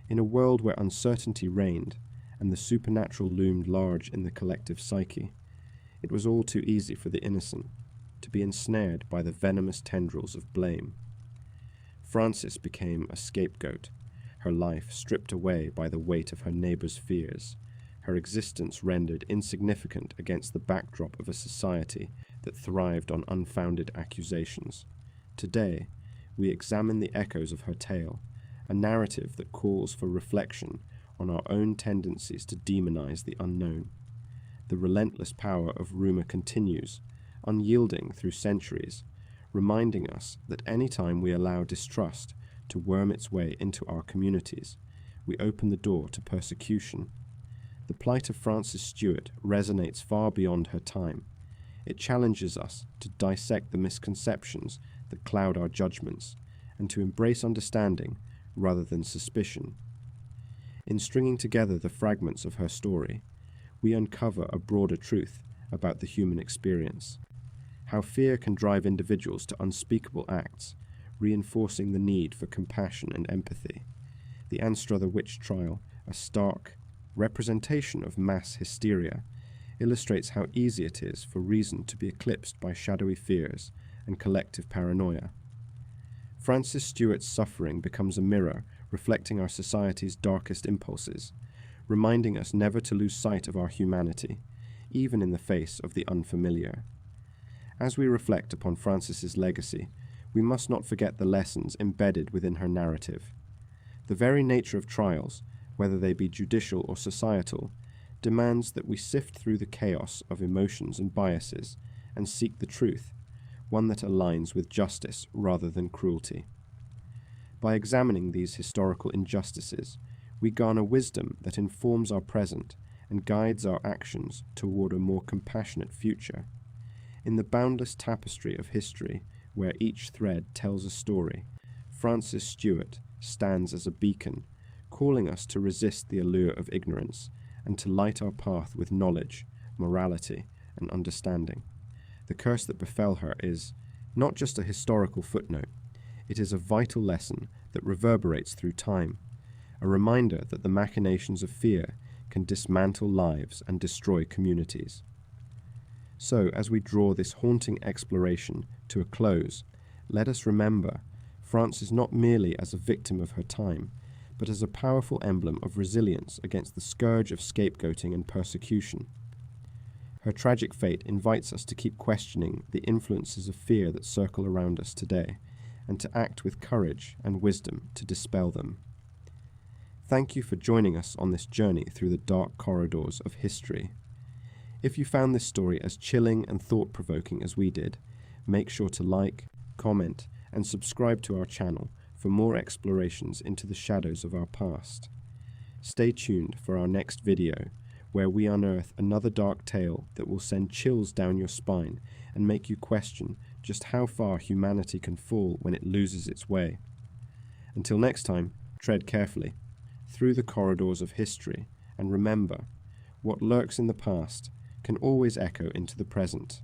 In a world where uncertainty reigned and the supernatural loomed large in the collective psyche, it was all too easy for the innocent to be ensnared by the venomous tendrils of blame. Frances became a scapegoat, her life stripped away by the weight of her neighbours' fears, her existence rendered insignificant against the backdrop of a society that thrived on unfounded accusations. Today, we examine the echoes of her tale, a narrative that calls for reflection on our own tendencies to demonize the unknown. the relentless power of rumor continues, unyielding through centuries, reminding us that any time we allow distrust to worm its way into our communities, we open the door to persecution. The plight of Frances Stuart resonates far beyond her time. It challenges us to dissect the misconceptions that cloud our judgments and to embrace understanding rather than suspicion. In stringing together the fragments of her story, we uncover a broader truth about the human experience, how fear can drive individuals to unspeakable acts, reinforcing the need for compassion and empathy. The Anstruther Witch Trial, a stark representation of mass hysteria, illustrates how easy it is for reason to be eclipsed by shadowy fears and collective paranoia. Frances Stuart's suffering becomes a mirror reflecting our society's darkest impulses, reminding us never to lose sight of our humanity, even in the face of the unfamiliar. As we reflect upon Frances's legacy, we must not forget the lessons embedded within her narrative. The very nature of trials, whether they be judicial or societal, demands that we sift through the chaos of emotions and biases and seek the truth, one that aligns with justice rather than cruelty. By examining these historical injustices, we garner wisdom that informs our present and guides our actions toward a more compassionate future. In the boundless tapestry of history, where each thread tells a story, Frances Stuart stands as a beacon, calling us to resist the allure of ignorance and to light our path with knowledge, morality, and understanding. The curse that befell her is not just a historical footnote, it is a vital lesson that reverberates through time, a reminder that the machinations of fear can dismantle lives and destroy communities. So, as we draw this haunting exploration to a close, let us remember Frances not merely as a victim of her time, but as a powerful emblem of resilience against the scourge of scapegoating and persecution. Her tragic fate invites us to keep questioning the influences of fear that circle around us today, and to act with courage and wisdom to dispel them. Thank you for joining us on this journey through the dark corridors of history. If you found this story as chilling and thought-provoking as we did, make sure to like, comment, and subscribe to our channel for more explorations into the shadows of our past. Stay tuned for our next video, where we unearth another dark tale that will send chills down your spine and make you question just how far humanity can fall when it loses its way. Until next time, tread carefully through the corridors of history, and remember, what lurks in the past can always echo into the present.